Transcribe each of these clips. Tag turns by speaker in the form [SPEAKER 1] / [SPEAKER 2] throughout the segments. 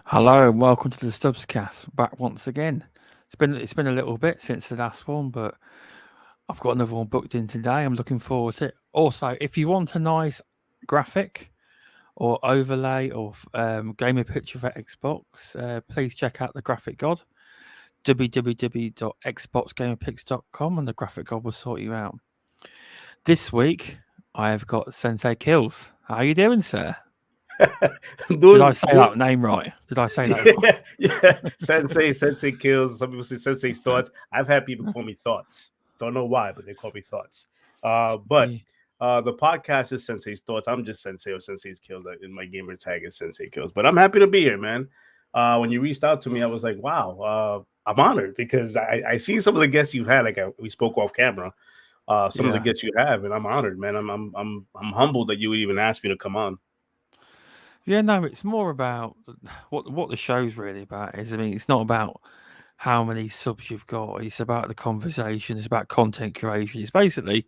[SPEAKER 1] Hello and welcome to the Stubz cast. Back once again. It's been a little bit since the last one, but I've got another one booked in today. I'm looking forward to it. Also, if you want a nice graphic or overlay or gaming picture for Xbox, please check out the Graphic God www.xboxgamerpics.com and the Graphic God will sort you out. This week I have got SenseiK1lls. How are you doing, sir? Did I
[SPEAKER 2] doing
[SPEAKER 1] say
[SPEAKER 2] doing
[SPEAKER 1] that name right? Did I say that right?
[SPEAKER 2] yeah, yeah. Sensei kills. Some people say Sensei thoughts. I've had people call me thoughts. Don't know why, but they call me thoughts. But
[SPEAKER 1] Yeah.
[SPEAKER 2] the podcast is Sensei's thoughts. I'm just Sensei or Sensei's kills. In my gamer tag is Sensei kills. But I'm happy to be here, man. When you reached out to me, I was like, wow, I'm honored because I see some of the guests you've had. Like we spoke off camera. Some of the
[SPEAKER 1] Yeah.
[SPEAKER 2] guests you have, and I'm honored, man. I'm humbled that you would even ask me to come on.
[SPEAKER 1] Yeah, no, it's more about what the show's really about is. I mean, it's not about how many subs you've got. It's about the conversation. It's about content creation. It's basically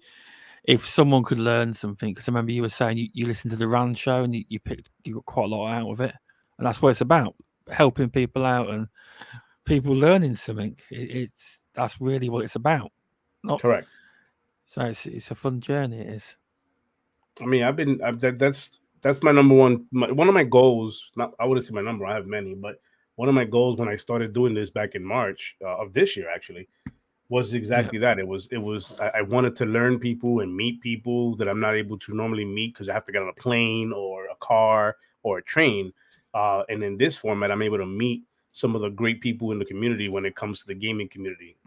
[SPEAKER 1] if someone could learn something. Because I remember you were saying you listened to the Rand show and you got quite a lot out of it, and that's what it's about: helping people out and people learning something. That's really what it's about. Not
[SPEAKER 2] Correct.
[SPEAKER 1] so it's a fun journey. It is.
[SPEAKER 2] I mean, that's my number one. One of my goals. Not I wouldn't say my number. I have many, but one of my goals when I started doing this back in March of this year, actually, was
[SPEAKER 1] Yeah.
[SPEAKER 2] exactly that. I wanted to learn people and meet people that I'm not able to normally meet because I have to get on a plane or a car or a train. And in this format, I'm able to meet some of the great people in the community when it comes to the gaming community.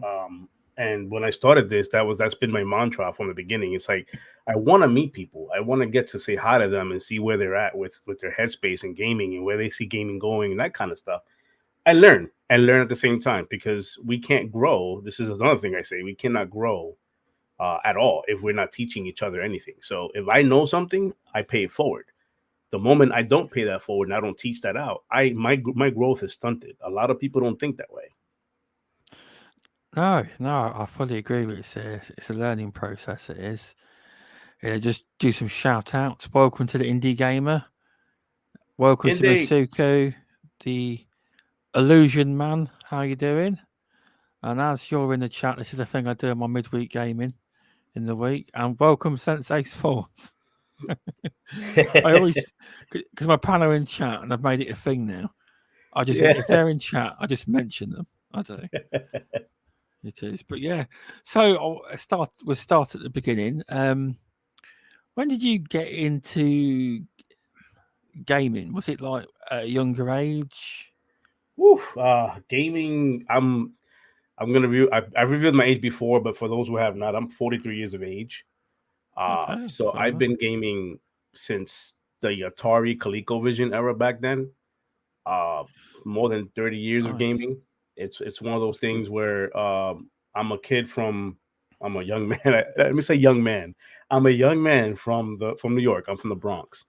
[SPEAKER 2] And when I started this, that's been my mantra from the beginning. It's like I want to meet people. I want to get to say hi to them and see where they're at with their headspace and gaming and where they see gaming going and that kind of stuff. And learn at the same time because we can't grow. This is another thing I say: we cannot grow at all if we're not teaching each other anything. So if I know something, I pay it forward. The moment I don't pay that forward and I don't teach that out, my growth is stunted. A lot of people don't think that way.
[SPEAKER 1] No, I fully agree with you. It's a learning process. It is. Yeah, just do some shout outs. Welcome to the Indie Gamer. Welcome to
[SPEAKER 2] Indeed.
[SPEAKER 1] Masuko, the Illusion Man. How you doing? And as you're in the chat, this is a thing I do in my midweek gaming in the week. And welcome SenseiK1lls. I always because my panel in chat and I've made it a thing now. I just
[SPEAKER 2] Yeah.
[SPEAKER 1] if they're in chat, I just mention them. I do. It is, but yeah. So we'll start at the beginning. When did you get into gaming? Was it like at a younger age?
[SPEAKER 2] Woo, gaming. I'm gonna review. I've revealed my age before, but for those who have not, I'm 43 years of age.
[SPEAKER 1] Okay,
[SPEAKER 2] So
[SPEAKER 1] fair
[SPEAKER 2] I've
[SPEAKER 1] enough.
[SPEAKER 2] been gaming since the Atari ColecoVision era back then. Uh, More than 30 years of
[SPEAKER 1] Nice.
[SPEAKER 2] gaming. It's one of those things where I'm a kid from I'm a young man. Let me say young man. I'm a young man from New York. I'm from the Bronx.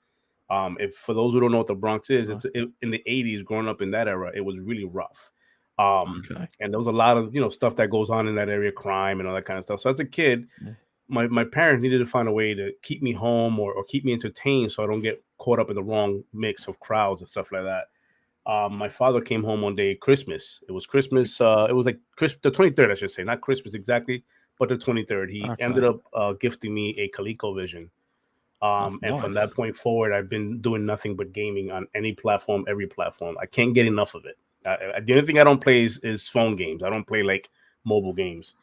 [SPEAKER 2] If for those who don't know what the Bronx is,
[SPEAKER 1] Nice.
[SPEAKER 2] in the 80s. Growing up in that era, it was really rough. Um,
[SPEAKER 1] Okay.
[SPEAKER 2] and there was a lot of stuff that goes on in that area, crime and all that kind of stuff. So as a kid,
[SPEAKER 1] Yeah.
[SPEAKER 2] my parents needed to find a way to keep me home or keep me entertained so I don't get caught up in the wrong mix of crowds and stuff like that. My father came home one day, Christmas. It was Christmas. It was like the 23rd, I should say, not Christmas exactly, but the 23rd. He ended
[SPEAKER 1] Okay.
[SPEAKER 2] up gifting me a ColecoVision.
[SPEAKER 1] That's
[SPEAKER 2] And from that
[SPEAKER 1] nice.
[SPEAKER 2] point forward, I've been doing nothing but gaming on any platform, every platform. I can't get enough of it. The only thing I don't play is phone games. I don't play like mobile games.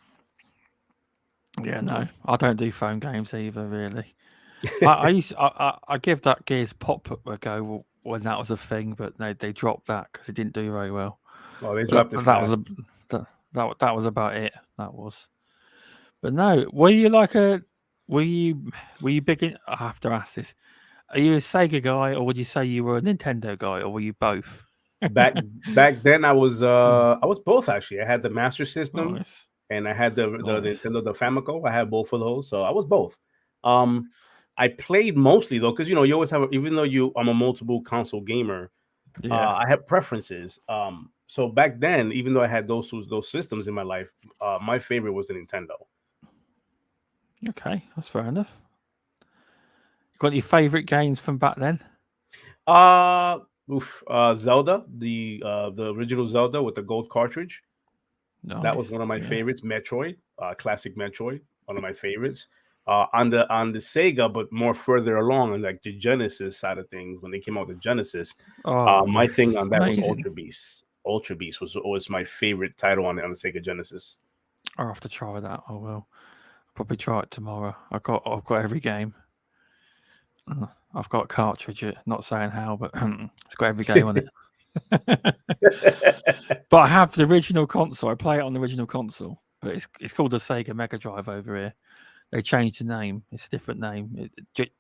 [SPEAKER 1] Yeah, no, I don't do phone games either. Really, I used I give that Gears Pop a go when that was a thing, but they dropped that because it didn't do very well.
[SPEAKER 2] Oh, they
[SPEAKER 1] But
[SPEAKER 2] dropped it
[SPEAKER 1] that was
[SPEAKER 2] fast.
[SPEAKER 1] that was about it. That was. But no, were you like a were you were you big in? I have to ask this. Are you a Sega guy, or would you say you were a Nintendo guy, or were you both?
[SPEAKER 2] back Back then
[SPEAKER 1] Hmm,
[SPEAKER 2] I was both actually. I had the Master System
[SPEAKER 1] nice,
[SPEAKER 2] and I had the
[SPEAKER 1] nice.
[SPEAKER 2] Nintendo, the Famicom. I had both of those, so I was both. Um, I played mostly though, because you always have, even though I'm a multiple console gamer,
[SPEAKER 1] Yeah.
[SPEAKER 2] I have preferences. So back then, even though I had those systems in my life, my favorite was the Nintendo.
[SPEAKER 1] Okay, that's fair enough. You got any favorite games from back then?
[SPEAKER 2] Uh Oof. Zelda, the original Zelda with the gold cartridge. That was
[SPEAKER 1] Nice.
[SPEAKER 2] one of my
[SPEAKER 1] Yeah.
[SPEAKER 2] favorites. Metroid, classic Metroid, one of my favorites. On the Sega, but more further along, on like the Genesis side of things, when they came out with Genesis,
[SPEAKER 1] Oh
[SPEAKER 2] my thing
[SPEAKER 1] yes,
[SPEAKER 2] on that was
[SPEAKER 1] amazing.
[SPEAKER 2] Ultra Beast. Ultra Beast was always my favorite title on the Sega Genesis.
[SPEAKER 1] I'll have to try that. I will. Probably try it tomorrow. I've got every game. Uh, I've got a cartridge. Not saying how, but it's got every game on it. But I have the original console. I play it on the original console. But it's called the Sega Mega Drive over here. They changed the name. It's a different name.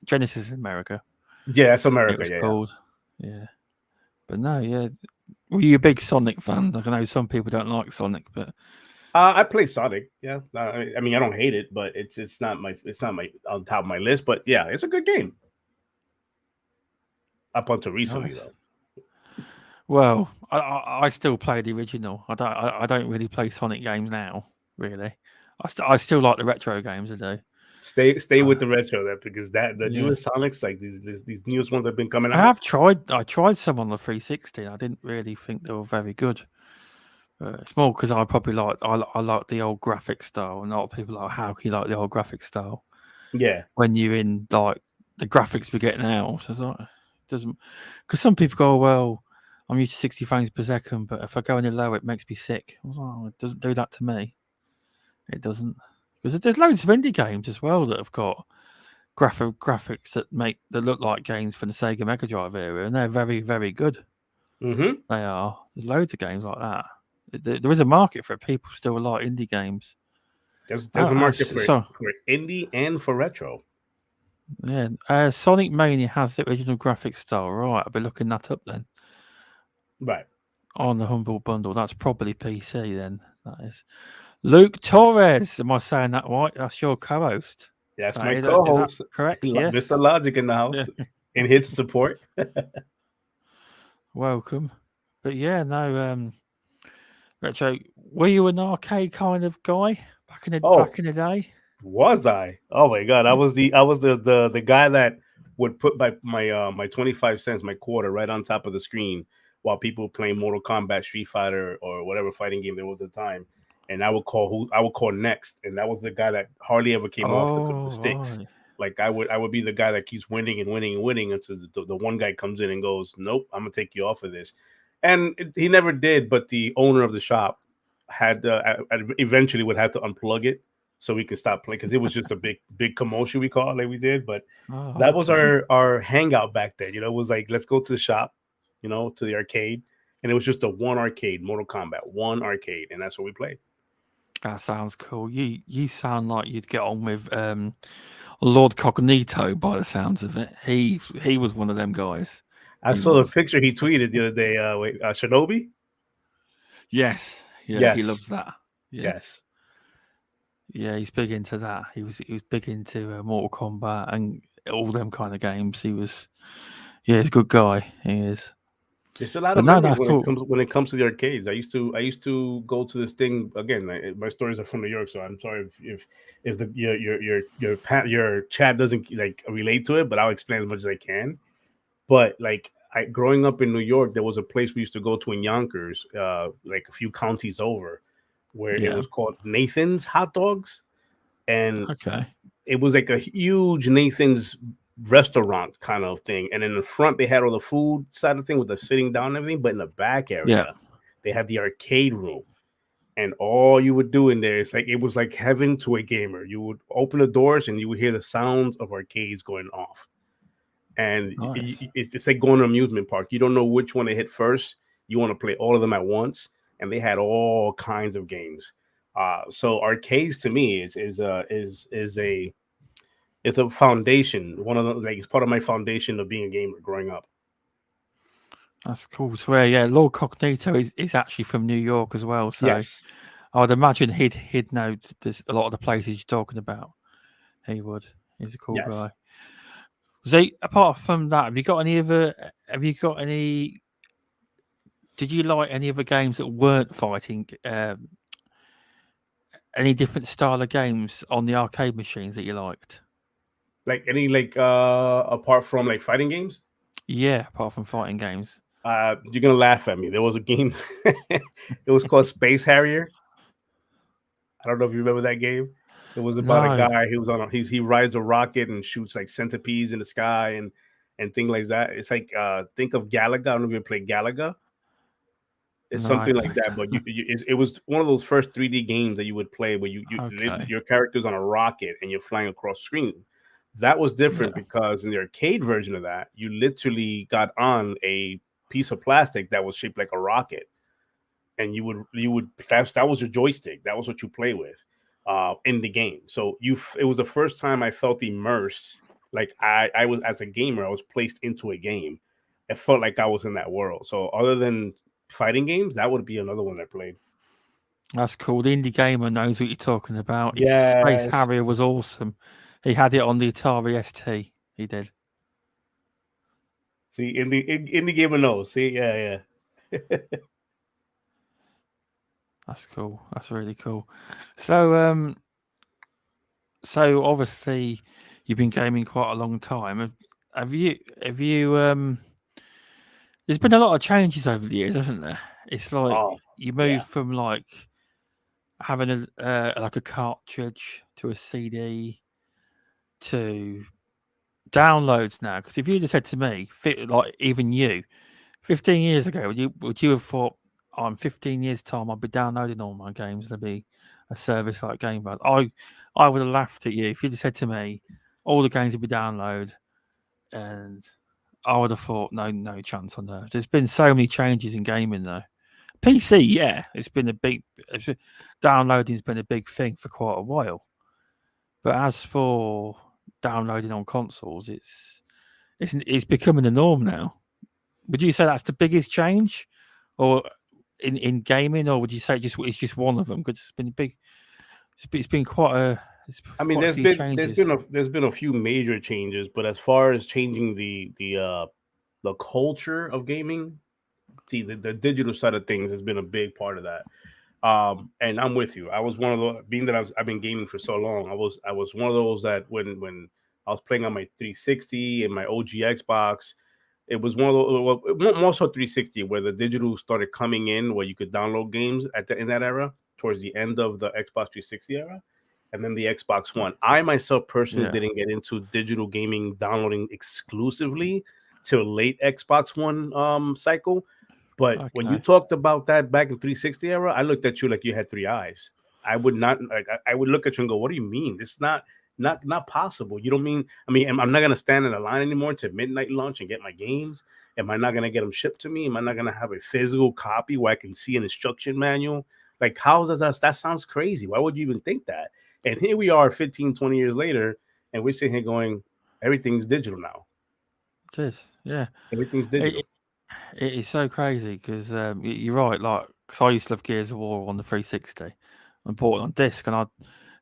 [SPEAKER 1] Genesis in America.
[SPEAKER 2] Yeah, that's
[SPEAKER 1] It
[SPEAKER 2] America.
[SPEAKER 1] was
[SPEAKER 2] Yeah, yeah.
[SPEAKER 1] called. Yeah. But no, yeah. Were you a big Sonic fan? Like I know some people don't like Sonic, but
[SPEAKER 2] I play Sonic. Yeah, I mean I don't hate it, but it's not my on top of my list. But yeah, it's a good game up until recently
[SPEAKER 1] nice.
[SPEAKER 2] though.
[SPEAKER 1] Well, I still play the original. I don't really play Sonic games now. Really, I still like the retro games. I do.
[SPEAKER 2] Stay
[SPEAKER 1] Uh,
[SPEAKER 2] with the retro that because that the
[SPEAKER 1] yeah,
[SPEAKER 2] newest Sonics like these newest ones that have been coming
[SPEAKER 1] I
[SPEAKER 2] out.
[SPEAKER 1] have tried. I tried some on the 360. I didn't really think they were very good. It's more because I probably I like the old graphic style, and a lot of people are like, how can you like the old graphic style
[SPEAKER 2] Yeah.
[SPEAKER 1] when you're in like the graphics we're getting now? So it's like, it doesn't because some people go, well, I'm used to 60 frames per second, but if I go any lower, it makes me sick. I was like, oh, it doesn't do that to me. It doesn't because there's loads of indie games as well that have got graphics that look like games from the Sega Mega Drive era, and they're very very good.
[SPEAKER 2] Mm-hmm.
[SPEAKER 1] They are. There's loads of games like that. There is a market for it. People still like indie games.
[SPEAKER 2] There's a market for
[SPEAKER 1] So
[SPEAKER 2] indie and for retro.
[SPEAKER 1] yeah, Sonic Mania has the original graphic style. Right, I'll be looking that up then
[SPEAKER 2] Right.
[SPEAKER 1] on the Humble Bundle. That's probably PC then. That is Luke Torres. Am I saying that right? That's your co-host.
[SPEAKER 2] That's
[SPEAKER 1] That
[SPEAKER 2] my
[SPEAKER 1] is that
[SPEAKER 2] co-host,
[SPEAKER 1] correct?
[SPEAKER 2] Mr.
[SPEAKER 1] Yes.
[SPEAKER 2] Logic in the
[SPEAKER 1] Yeah.
[SPEAKER 2] house, and his support.
[SPEAKER 1] Welcome. But yeah, no. Retro. Were you an arcade kind of guy
[SPEAKER 2] Oh,
[SPEAKER 1] back in the day?
[SPEAKER 2] was I? Oh my god, I was the guy that would put my 25 cents, my quarter, right on top of the screen while people playing Mortal Kombat, Street Fighter, or whatever fighting game there was at the time. And I would call next, and that was the guy that hardly ever came off the
[SPEAKER 1] Oh,
[SPEAKER 2] sticks.
[SPEAKER 1] right.
[SPEAKER 2] Like I would be the guy that keeps winning and winning and winning until the one guy comes in and goes, "Nope, I'm gonna take you off of this," and he never did. But the owner of the shop had eventually would have to unplug it so we could stop playing because it was just a big commotion we call it like we did. But
[SPEAKER 1] Oh,
[SPEAKER 2] that was
[SPEAKER 1] okay.
[SPEAKER 2] our hangout back then. You know, it was like let's go to the shop, to the arcade, and it was just a one arcade, Mortal Kombat, one arcade, and that's what we played.
[SPEAKER 1] That sounds cool. You sound like you'd get on with Lord Cognito by the sounds of it. He was one of them guys.
[SPEAKER 2] I
[SPEAKER 1] He
[SPEAKER 2] saw the
[SPEAKER 1] was.
[SPEAKER 2] picture he tweeted the other day. Wait, Shinobi?
[SPEAKER 1] Yes. Yeah, he
[SPEAKER 2] Yes,
[SPEAKER 1] loves that. Yes.
[SPEAKER 2] yes.
[SPEAKER 1] Yeah, he's big into that. He was big into Mortal Kombat and all them kind of games. Yeah, he's a good guy. He is.
[SPEAKER 2] There's a lot
[SPEAKER 1] But
[SPEAKER 2] of
[SPEAKER 1] no,
[SPEAKER 2] memories
[SPEAKER 1] that's cool.
[SPEAKER 2] when it comes to the arcades. I used to go to this thing again. My stories are from New York, so I'm sorry if the your chat doesn't like relate to it, but I'll explain as much as I can. But like growing up in New York, there was a place we used to go to in Yonkers, like a few counties over, where it
[SPEAKER 1] Yeah.
[SPEAKER 2] was called Nathan's Hot Dogs, and
[SPEAKER 1] Okay.
[SPEAKER 2] it was like a huge Nathan's restaurant kind of thing. And in the front, they had all the food side of thing with the sitting down and everything. But in the back
[SPEAKER 1] Yeah.
[SPEAKER 2] area, they had the arcade room. And all you would do in there is like it was like heaven to a gamer. You would open the doors and you would hear the sounds of arcades going off. And
[SPEAKER 1] Nice.
[SPEAKER 2] it's like going to an amusement park. You don't know which one to hit first. You want to play all of them at once. And they had all kinds of games. So arcades to me is a foundation. One of the like it's part of my foundation of being a gamer growing up.
[SPEAKER 1] That's cool. So yeah, Lord Cognito is actually from New York as well. So
[SPEAKER 2] Yes,
[SPEAKER 1] I would imagine he'd know this, a lot of the places you're talking about. He would. He's a cool
[SPEAKER 2] yes.
[SPEAKER 1] guy. So apart from that, have you got any other? Have you got any? Did you like any other games that weren't fighting? Any different style of games on the arcade machines that you liked?
[SPEAKER 2] Like any apart from like fighting games.
[SPEAKER 1] Yeah, apart from fighting games.
[SPEAKER 2] You're gonna laugh at me. There was a game. It was called Space Harrier. I don't know if you remember that game. It was about a
[SPEAKER 1] No,
[SPEAKER 2] guy. He was on. He rides a rocket and shoots like centipedes in the sky and things like that. It's like think of Galaga. I don't know if you played Galaga. It's
[SPEAKER 1] no, I
[SPEAKER 2] something
[SPEAKER 1] ain't
[SPEAKER 2] like
[SPEAKER 1] played
[SPEAKER 2] that, but
[SPEAKER 1] that.
[SPEAKER 2] it was one of those first 3D games that you would play where
[SPEAKER 1] Okay,
[SPEAKER 2] your character's on a rocket and you're flying across screen. That was different
[SPEAKER 1] yeah,
[SPEAKER 2] because in the arcade version of that, you literally got on a piece of plastic that was shaped like a rocket, and you would that was your joystick. That was what you play with in the game. So it was the first time I felt immersed. Like I was as a gamer, I was placed into a game. It felt like I was in that world. So other than fighting games, that would be another one I played.
[SPEAKER 1] that's cool. The indie gamer knows what you're talking about. His Space
[SPEAKER 2] Yes.
[SPEAKER 1] Harrier was awesome. He had it on the Atari ST. He did.
[SPEAKER 2] See, in the gamer knows. See, yeah, yeah.
[SPEAKER 1] That's cool. That's really cool. So, so obviously, you've been gaming quite a long time. Have you? Have you? There's been a lot of changes over the years, hasn't there? It's like
[SPEAKER 2] Oh,
[SPEAKER 1] you move
[SPEAKER 2] yeah.
[SPEAKER 1] from like having a like a cartridge to a CD to downloads now. Because if you'd have said to me, like even you, 15 years ago, would you have thought, oh, in 15 years' time, I'll be downloading all my games? There'll be a service like Game Pass. I would have laughed at you if you'd have said to me, all the games would be download, and I would have thought, no, no chance on earth. There's been so many changes in gaming though. PC, yeah, it's been a big. Downloading's been a big thing for quite a while. But as for downloading on consoles, it's becoming the norm now. Would you say that's the biggest change, or in gaming, or would you say it's just one of them? Because it's been big. It's been it's
[SPEAKER 2] I mean,
[SPEAKER 1] quite a few changes.
[SPEAKER 2] there's been a few major changes, but as far as changing the culture of gaming, the digital side of things has been a big part of that. And I'm with you. I was one of the being that I've been gaming for so long. I was one of those that when I was playing on my 360 and my OG Xbox, it was one of those more so 360 where the digital started coming in where you could download games in that era towards the end of the Xbox 360 era, and then the Xbox One. I myself personally
[SPEAKER 1] Yeah.
[SPEAKER 2] didn't get into digital gaming downloading exclusively till late Xbox One cycle. But when you
[SPEAKER 1] Okay.
[SPEAKER 2] talked about that back in 360 era, I looked at you like you had three eyes. I would not like. I would look at you and go, "What do you mean? This is not possible. You don't mean? I mean, I'm not gonna stand in a line anymore to midnight launch and get my games. Am I not gonna get them shipped to me? Am I not gonna have a physical copy where I can see an instruction manual? Like, how does that sounds crazy? Why would you even think that? And here we are 15, 20 years later, and we're sitting here going, everything's digital now.
[SPEAKER 1] It is. Yeah.
[SPEAKER 2] Everything's
[SPEAKER 1] It,
[SPEAKER 2] digital.
[SPEAKER 1] it, it is so crazy because you're right. Like, because I used to love Gears of War on the 360 and bought it on disc, and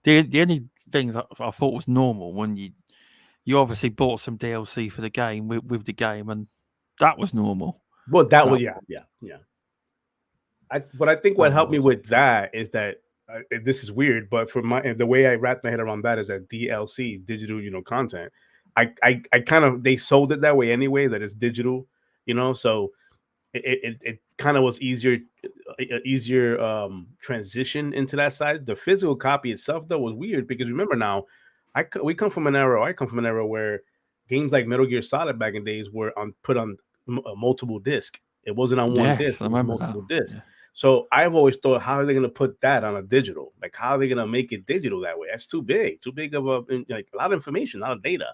[SPEAKER 1] the only thing that I thought was normal when you obviously bought some DLC for the game with the game, and that was normal.
[SPEAKER 2] But that
[SPEAKER 1] That
[SPEAKER 2] was yeah, yeah, yeah. But I think what
[SPEAKER 1] that
[SPEAKER 2] helped me
[SPEAKER 1] was.
[SPEAKER 2] with that is that this is weird, but for my the way I wrapped my head around that is that DLC, digital, content. I kind of they sold it that way anyway, that it's digital, so it kind of was easier transition into that side. The physical copy itself though was weird because remember now, we come from an era. I come from an era where games like Metal Gear Solid back in days were put on multiple disc. It wasn't on one
[SPEAKER 1] Yes,
[SPEAKER 2] disc;
[SPEAKER 1] I
[SPEAKER 2] it was
[SPEAKER 1] remember that.
[SPEAKER 2] multiple discs.
[SPEAKER 1] Yeah.
[SPEAKER 2] So I've always thought, how are they going to put that on a digital? Like, how are they going to make it digital that way? That's too big of like a lot of information, a lot of data.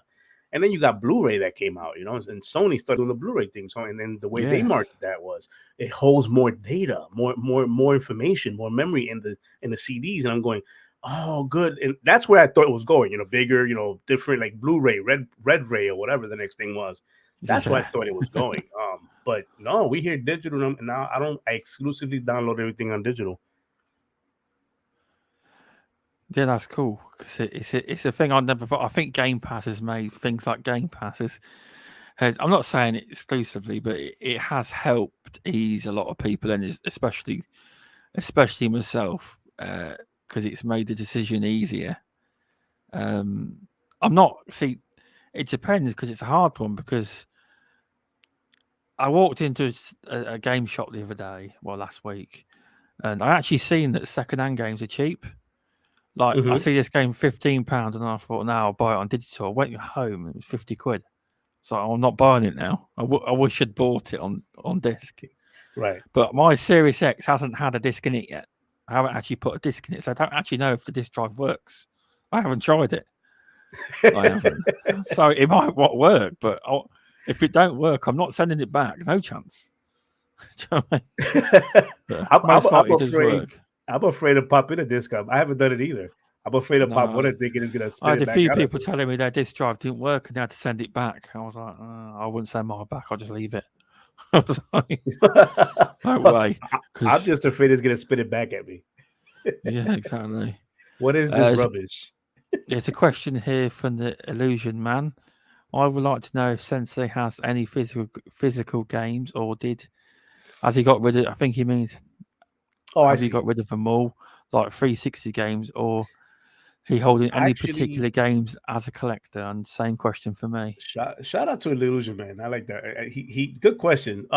[SPEAKER 2] And then you got Blu-ray that came out, and Sony started doing the Blu-ray thing. So, and then the way they
[SPEAKER 1] Yes.
[SPEAKER 2] market that was it holds more data, more information, more memory in the CDs. And I'm going, oh, good. And that's where I thought it was going, bigger, different, like Blu-ray, red ray, or whatever the next thing was. That's where I
[SPEAKER 1] Yeah.
[SPEAKER 2] thought it was going. But no, we hear digital and now I exclusively download everything on digital.
[SPEAKER 1] Yeah, that's cool. 'Cause it's a thing I never thought. I think Game Pass has made things like Game Passes. I'm not saying it exclusively, but it has helped ease a lot of people, and especially myself, because it's made the decision easier. I'm not see. It depends because it's a hard one because I walked into a game shop the other day, well, last week, and I actually seen that second-hand games are cheap. Like I
[SPEAKER 2] Mm-hmm.
[SPEAKER 1] see this game £15, and I thought, now I'll buy it on digital. I went home, and it was 50 quid. So I'm not buying it now. I wish I'd bought it on disc.
[SPEAKER 2] Right.
[SPEAKER 1] But my Series X hasn't had a disc in it yet. I haven't actually put a disc in it, so I don't actually know if the disc drive works. I haven't tried it. I haven't. So it might work, but if it don't work, I'm not sending it back. No chance. Do you know what I mean?
[SPEAKER 2] I'm,
[SPEAKER 1] Most
[SPEAKER 2] I'm
[SPEAKER 1] likely it does
[SPEAKER 2] afraid.
[SPEAKER 1] work.
[SPEAKER 2] I'm afraid to pop in a disc up. I haven't done it either. I'm afraid to pop one
[SPEAKER 1] No,
[SPEAKER 2] and thinking it's gonna
[SPEAKER 1] I
[SPEAKER 2] spit
[SPEAKER 1] had
[SPEAKER 2] it
[SPEAKER 1] a
[SPEAKER 2] back
[SPEAKER 1] few
[SPEAKER 2] out at
[SPEAKER 1] people
[SPEAKER 2] me.
[SPEAKER 1] telling me their disc drive didn't work and they had to send it back. I was like, I wouldn't send mine back. I'll just leave it. I was like, no way,
[SPEAKER 2] I'm
[SPEAKER 1] because
[SPEAKER 2] just afraid it's gonna spit it back at me.
[SPEAKER 1] yeah, exactly.
[SPEAKER 2] What is this
[SPEAKER 1] There's,
[SPEAKER 2] rubbish?
[SPEAKER 1] there's a question here from the Illusion Man. I would like to know if Sensei has any physical games, or has he got rid of? I think he means
[SPEAKER 2] Oh, I
[SPEAKER 1] have you
[SPEAKER 2] see.
[SPEAKER 1] got rid of them all, like 360 games, or he holding any
[SPEAKER 2] Actually,
[SPEAKER 1] particular games as a collector? And same question for me.
[SPEAKER 2] shout out to Illusion Man. I like that. He good question.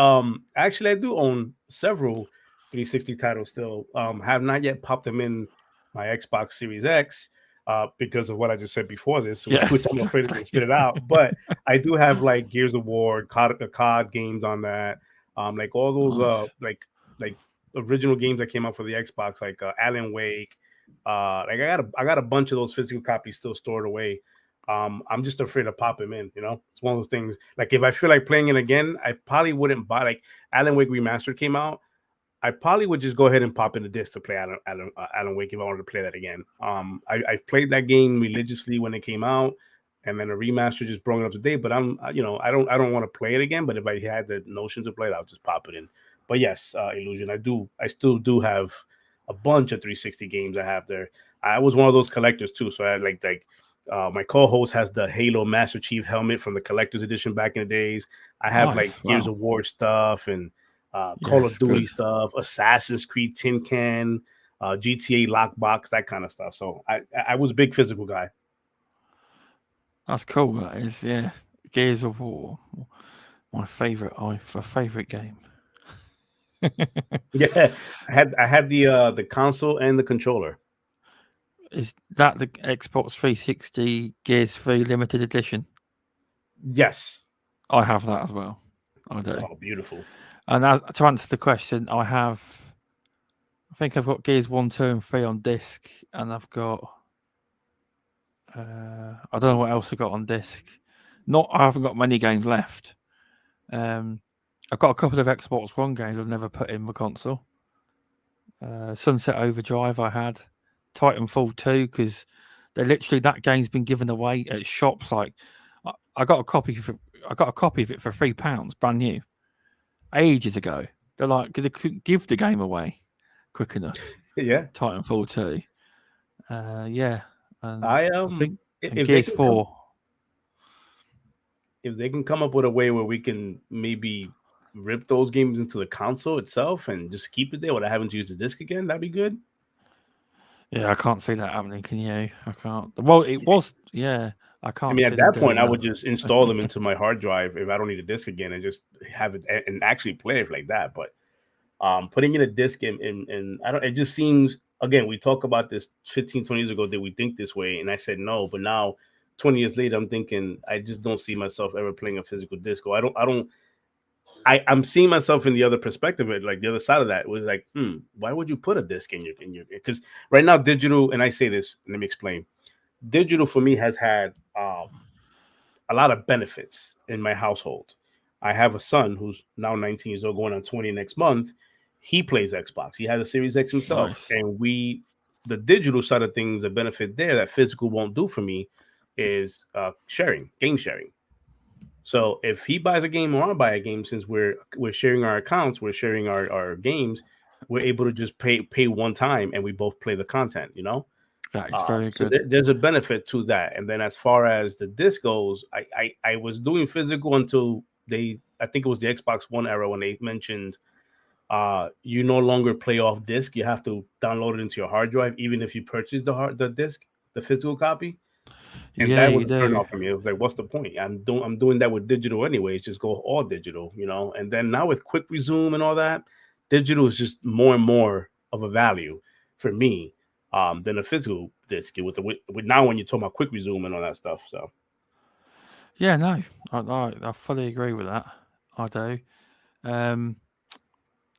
[SPEAKER 2] Actually, I do own several 360 titles still. Have not yet popped them in my Xbox Series X. Because of what I just said before this,
[SPEAKER 1] Yeah,
[SPEAKER 2] which I'm afraid is going to spit
[SPEAKER 1] exactly.
[SPEAKER 2] it out. But I do have like Gears of War, COD games on that. Like all those
[SPEAKER 1] Nice.
[SPEAKER 2] like original games that came out for the Xbox, like Alan Wake. Like I got a bunch of those physical copies still stored away. I'm just afraid to pop him in. It's one of those things. Like if I feel like playing it again, I probably wouldn't buy. Like Alan Wake Remastered came out, I probably would just go ahead and pop in the disc to play Alan Wake if I wanted to play that again. I played that game religiously when it came out, and then a remaster just brought it up to date. But I don't want to play it again. But if I had the notion to play it, I'll just pop it in. But yes, Illusion, I still do have a bunch of 360 games I have there. I was one of those collectors too, so I had my co-host has the Halo Master Chief helmet from the collector's edition back in the days. I have like
[SPEAKER 1] Nice.
[SPEAKER 2] Gears
[SPEAKER 1] Wow.
[SPEAKER 2] of War stuff and Call of
[SPEAKER 1] Yes,
[SPEAKER 2] Duty
[SPEAKER 1] good.
[SPEAKER 2] stuff, Assassin's Creed Tin Can, GTA Lockbox, that kind of stuff. So I was a big physical guy.
[SPEAKER 1] That's cool. That is. Yeah. Gears of War, my favorite game.
[SPEAKER 2] Yeah, I had the console and the controller.
[SPEAKER 1] Is that the Xbox 360 Gears 3 limited edition?
[SPEAKER 2] Yes.
[SPEAKER 1] I have that as well. I do.
[SPEAKER 2] Oh, beautiful.
[SPEAKER 1] And to answer the question, I think I've got Gears 1, 2, and 3 on disc, and I've got, I don't know what else I got on disc. I haven't got many games left. I've got a couple of Xbox One games I've never put in my console. Sunset Overdrive I had, Titanfall 2, because that game's been given away at shops. Like I got a copy of it for £3, brand new, ages ago. They're like, they couldn't give the game away quick enough.
[SPEAKER 2] Yeah.
[SPEAKER 1] Titanfall 2, yeah, and
[SPEAKER 2] I
[SPEAKER 1] I think and
[SPEAKER 2] if they
[SPEAKER 1] Gears
[SPEAKER 2] can come
[SPEAKER 1] 4.
[SPEAKER 2] if they can come up with a way where we can maybe rip those games into the console itself and just keep it there without having to use the disc again, that'd be good.
[SPEAKER 1] Yeah, I can't see that happening. Can you? I can't. Well, it was. Yeah, I
[SPEAKER 2] I
[SPEAKER 1] can't
[SPEAKER 2] mean,
[SPEAKER 1] see
[SPEAKER 2] at
[SPEAKER 1] them
[SPEAKER 2] that point,
[SPEAKER 1] doing
[SPEAKER 2] I
[SPEAKER 1] that.
[SPEAKER 2] would just install them into my hard drive if I don't need a disc again, and just have it and actually play it like that. But putting in a disc and I don't. It just seems, again, we talk about this 15, 20 years ago. Did we think this way? And I said no. But now, 20 years later, I'm thinking I just don't see myself ever playing a physical disc. Or I don't. I'm seeing myself in the other perspective, like the other side of that. It was like, why would you put a disc in your? Because right now, digital, and I say this. Let me explain. Digital for me has had a lot of benefits in my household. I have a son who's now 19 years old, going on 20 next month. He plays Xbox. He has a Series X himself,
[SPEAKER 1] Nice.
[SPEAKER 2] and the digital side of things, the benefit there that physical won't do for me is game sharing. So if he buys a game or I buy a game, since we're sharing our accounts, we're sharing our games, we're able to just pay one time and we both play the content.
[SPEAKER 1] That is very
[SPEAKER 2] So
[SPEAKER 1] good.
[SPEAKER 2] there's a benefit to that. And then as far as the disc goes, I was doing physical until I think it was the Xbox One era when they mentioned you no longer play off disc. You have to download it into your hard drive, even if you purchase the disc, the physical copy. And
[SPEAKER 1] Yeah,
[SPEAKER 2] that was
[SPEAKER 1] you
[SPEAKER 2] a turn
[SPEAKER 1] do.
[SPEAKER 2] off for me. It was like, what's the point? I'm doing that with digital anyways. Just go all digital, you know. And then now with quick resume and all that, digital is just more and more of a value for me than a physical disc. With now when you talk about quick resume and all that stuff. So
[SPEAKER 1] Yeah, no, I fully agree with that. I do. Um,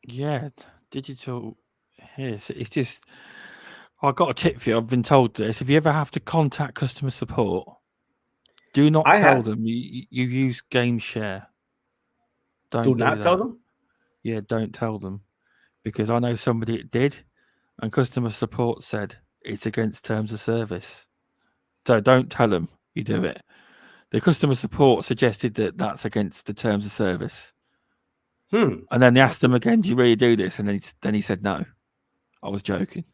[SPEAKER 1] yeah, digital. Yes, it's just. I got a tip for you. I've been told this. If you ever have to contact customer support, do not
[SPEAKER 2] I
[SPEAKER 1] tell
[SPEAKER 2] had
[SPEAKER 1] them you use Game Share.
[SPEAKER 2] do
[SPEAKER 1] Don't do
[SPEAKER 2] not tell
[SPEAKER 1] that.
[SPEAKER 2] them.
[SPEAKER 1] Yeah, don't tell them because I know somebody that did, and customer support said it's against terms of service. So don't tell them you do it. The customer support suggested that that's against the terms of service,
[SPEAKER 2] Hmm.
[SPEAKER 1] and then they asked him again, "Do you really do this?" And then he said, "No, I was joking."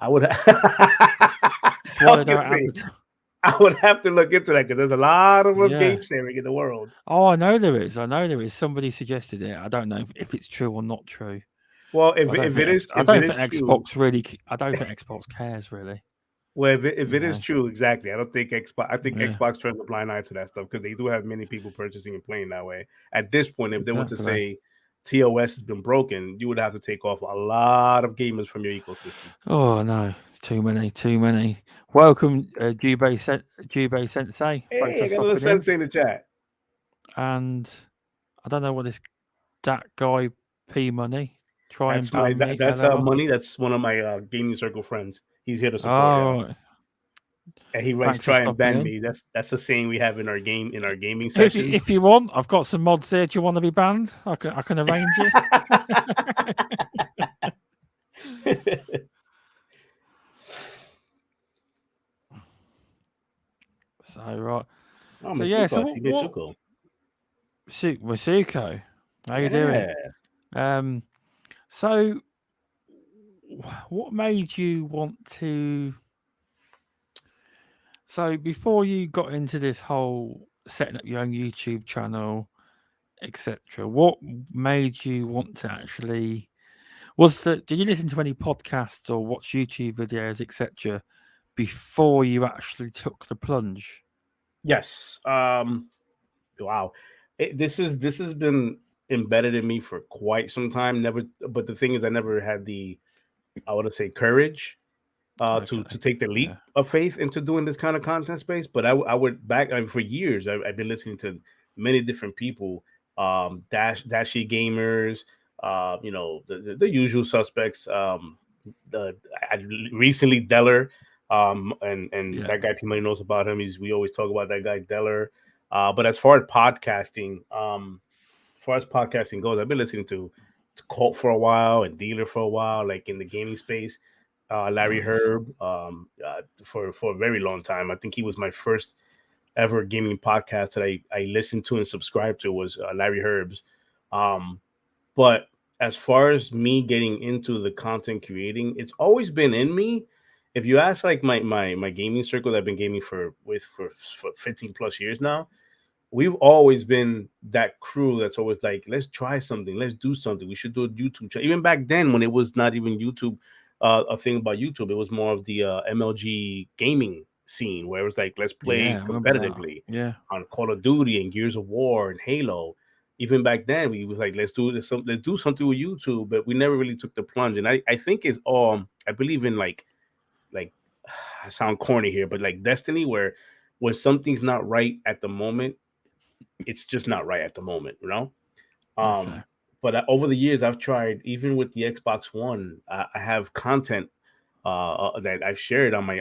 [SPEAKER 2] I would.
[SPEAKER 1] It's
[SPEAKER 2] I
[SPEAKER 1] why
[SPEAKER 2] was
[SPEAKER 1] they
[SPEAKER 2] gonna
[SPEAKER 1] don't
[SPEAKER 2] say
[SPEAKER 1] advertise.
[SPEAKER 2] I would have to look into that because there's a lot of us
[SPEAKER 1] Yeah.
[SPEAKER 2] game sharing in the world.
[SPEAKER 1] Oh, I know there is. I know there is. Somebody suggested it. I don't know if it's true or not true.
[SPEAKER 2] Well,
[SPEAKER 1] But I
[SPEAKER 2] if it
[SPEAKER 1] don't
[SPEAKER 2] is
[SPEAKER 1] think
[SPEAKER 2] true,
[SPEAKER 1] Xbox really. I don't think Xbox cares really.
[SPEAKER 2] well, if
[SPEAKER 1] You
[SPEAKER 2] it is
[SPEAKER 1] know.
[SPEAKER 2] true, exactly. I don't think Xbox. I think
[SPEAKER 1] Yeah.
[SPEAKER 2] Xbox turns a blind eye to that stuff because they do have many people purchasing and playing that way. At this point, if they were to
[SPEAKER 1] Exactly.
[SPEAKER 2] say TOS has been broken, you would have to take off a lot of gamers from your ecosystem.
[SPEAKER 1] Oh no, too many, too many. Welcome, Jubei Sensei. Thanks
[SPEAKER 2] Hey,
[SPEAKER 1] for
[SPEAKER 2] I got a little
[SPEAKER 1] stopping in.
[SPEAKER 2] sensei in the chat.
[SPEAKER 1] And I don't know what this that guy P Money try and ban me.
[SPEAKER 2] That's
[SPEAKER 1] LOL.
[SPEAKER 2] money. That's one of my gaming circle friends. He's here to support y'all.
[SPEAKER 1] Oh, right.
[SPEAKER 2] And he writes,
[SPEAKER 1] Thanks for
[SPEAKER 2] "Try and
[SPEAKER 1] stopping
[SPEAKER 2] ban
[SPEAKER 1] in.
[SPEAKER 2] me." That's the saying we have in our gaming sessions.
[SPEAKER 1] If you want, I've got some mods there. Do you want to be banned? I can arrange it. So right.
[SPEAKER 2] Oh,
[SPEAKER 1] So yeah. So
[SPEAKER 2] Mesuko, T
[SPEAKER 1] what
[SPEAKER 2] Mesuko.
[SPEAKER 1] Masuko? How you doing?
[SPEAKER 2] Yeah.
[SPEAKER 1] Um. So what made you want to? So before you got into this whole setting up your own YouTube channel, etc., what made you want to actually? Did you listen to any podcasts or watch YouTube videos, etc., before you actually took the plunge?
[SPEAKER 2] Yes. Wow. This has been embedded in me for quite some time. Never, but the thing is, I never had the, I would say, courage to
[SPEAKER 1] Okay.
[SPEAKER 2] take the
[SPEAKER 1] Yeah.
[SPEAKER 2] leap of faith into doing this kind of content space. But I would back, I mean, for years. I've been listening to many different people, Dashy gamers, the usual suspects. The recently Deller, and
[SPEAKER 1] Yeah.
[SPEAKER 2] that guy people knows about him. We always talk about that guy Deller. But as far as podcasting goes, I've been listening to Colt for a while and Dealer for a while, like in the gaming space. Larry
[SPEAKER 1] Nice.
[SPEAKER 2] Herb, for a very long time. I think he was my first ever gaming podcast that I listened to and subscribed to was Larry Herb's. Um, but as far as me getting into the content creating, it's always been in me. If you ask like my gaming circle that I've been gaming for 15 plus years now, we've always been that crew that's always like, let's try something, let's do something. We should do a YouTube channel. Even back then, when it was not even YouTube, a thing about YouTube, it was more of the MLG gaming scene where it was like, let's
[SPEAKER 1] Yeah,
[SPEAKER 2] play
[SPEAKER 1] I remember that.
[SPEAKER 2] competitively
[SPEAKER 1] Yeah.
[SPEAKER 2] on Call of Duty and Gears of War and Halo. Even back then, we was like, let's do something with YouTube, but we never really took the plunge. And I think it's all, I believe in like I sound corny here, but like destiny, where when something's not right at the moment, it's just not right at the moment, you know.
[SPEAKER 1] Okay.
[SPEAKER 2] Um, but over the years, I've tried, even with the Xbox One, I have content that I've shared on my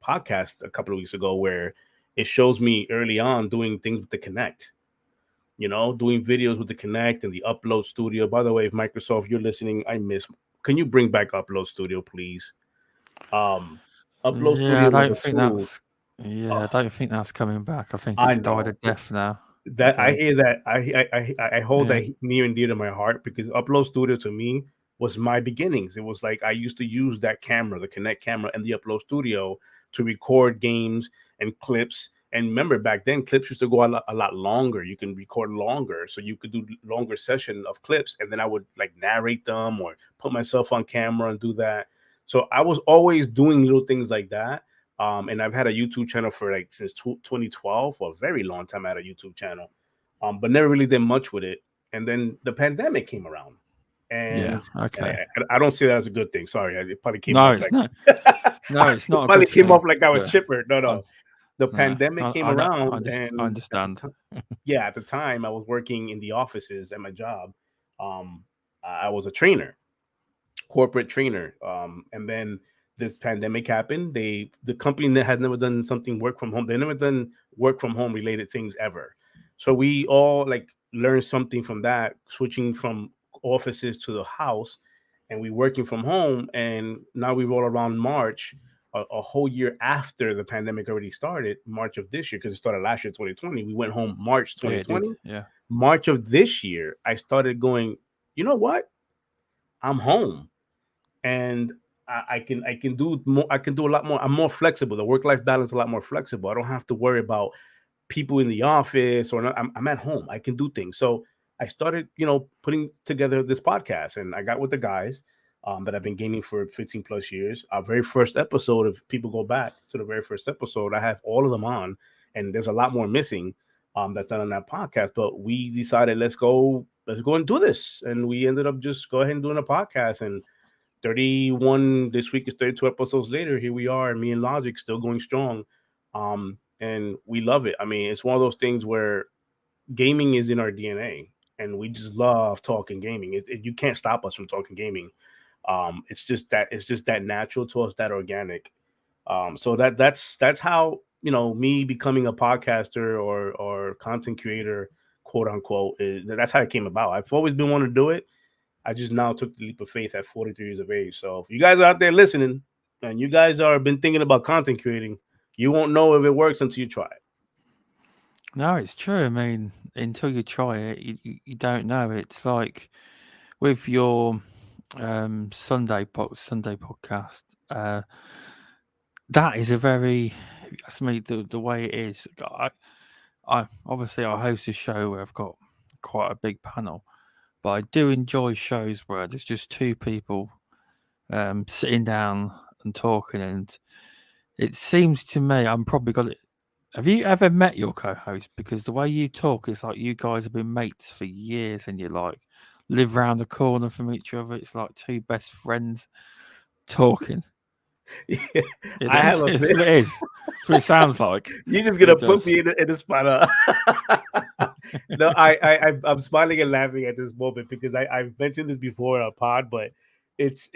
[SPEAKER 2] podcast a couple of weeks ago, where it shows me early on doing things with the Connect. You know, doing videos with the Connect and the Upload Studio. By the way, if Microsoft, you're listening, I miss. Can you bring back Upload Studio, please? Um, Upload
[SPEAKER 1] Yeah,
[SPEAKER 2] Studio was a tool.
[SPEAKER 1] I
[SPEAKER 2] Oh,
[SPEAKER 1] don't think that's coming back. I think
[SPEAKER 2] I
[SPEAKER 1] it's died a
[SPEAKER 2] know.
[SPEAKER 1] death now. I
[SPEAKER 2] That I
[SPEAKER 1] think.
[SPEAKER 2] hear that I hold
[SPEAKER 1] Yeah.
[SPEAKER 2] that near and dear to my heart because Upload Studio to me was my beginnings. It was like I used to use that camera, the Connect camera, and the Upload Studio to record games and clips. And remember, back then clips used to go a lot longer. You can record longer, so you could do longer session of clips, and then I would like narrate them or put myself on camera and do that. So I was always doing little things like that. And I've had a YouTube channel for like since 2012, for a very long time. I had a YouTube channel, but never really did much with it. And then the pandemic came around,
[SPEAKER 1] Yeah.
[SPEAKER 2] and
[SPEAKER 1] Okay.
[SPEAKER 2] I don't see that as a good thing. Sorry, it probably came
[SPEAKER 1] No,
[SPEAKER 2] off
[SPEAKER 1] it's
[SPEAKER 2] like
[SPEAKER 1] not. No, it's
[SPEAKER 2] it
[SPEAKER 1] not a
[SPEAKER 2] probably
[SPEAKER 1] good
[SPEAKER 2] came
[SPEAKER 1] thing.
[SPEAKER 2] off like I was
[SPEAKER 1] But
[SPEAKER 2] chipper. No,
[SPEAKER 1] I,
[SPEAKER 2] no. The
[SPEAKER 1] no,
[SPEAKER 2] pandemic came
[SPEAKER 1] I know.
[SPEAKER 2] around,
[SPEAKER 1] I
[SPEAKER 2] and at the
[SPEAKER 1] understand.
[SPEAKER 2] time, yeah, at the time I was working in the offices at my job. Um, I was a trainer, corporate trainer. And then this pandemic happened. The company had never done something work from home. They never done work from home related things ever. So we all like learned something from that, switching from offices to the house, and we working from home. And now we roll around March, a whole year after the pandemic already started, March of this year, because it started last year, 2020. We went home March
[SPEAKER 1] Yeah, it did.
[SPEAKER 2] 2020.
[SPEAKER 1] Yeah.
[SPEAKER 2] March of this year, I started going, you know what? I'm home, and I can do more. I can do a lot more. I'm more flexible. The work life balance is a lot more flexible. I don't have to worry about people in the office or not. I'm at home. I can do things. So I started, putting together this podcast, and I got with the guys that I've been gaming for 15 plus years. Our very first episode, if people go back to the very first episode, I have all of them on, and there's a lot more missing that's not on that podcast. But we decided let's go and do this, and we ended up just go ahead and doing a podcast. And 31 this week is 32 episodes later. Here we are, me and Logic still going strong. And we love it. I mean, it's one of those things where gaming is in our DNA, and we just love talking gaming. You can't stop us from talking gaming. It's just that natural to us, that organic. So that's how, me becoming a podcaster or content creator, quote unquote, that's how it came about. I've always been wanting to do it. I just now took the leap of faith at 43 years of age. So if you guys are out there listening and you guys are been thinking about content creating, you won't know if it works until you try it.
[SPEAKER 1] No, it's true. I mean, until you try it, you don't know. It's like with your Sunday podcast. That is a very that's me the way it is. I obviously I host a show where I've got quite a big panel, but I do enjoy shows where there's just two people sitting down and talking, and it seems to me I'm probably got it. Have you ever met your co-host? Because the way you talk, it's like you guys have been mates for years, and you like live round the corner from each other. It's like two best friends talking. It
[SPEAKER 2] I have
[SPEAKER 1] is.
[SPEAKER 2] a
[SPEAKER 1] It's what it is. It's what it sounds like.
[SPEAKER 2] You're just
[SPEAKER 1] It
[SPEAKER 2] gonna put
[SPEAKER 1] does.
[SPEAKER 2] me in the spot. No, I'm smiling and laughing at this moment because I've mentioned this before on a pod, but it's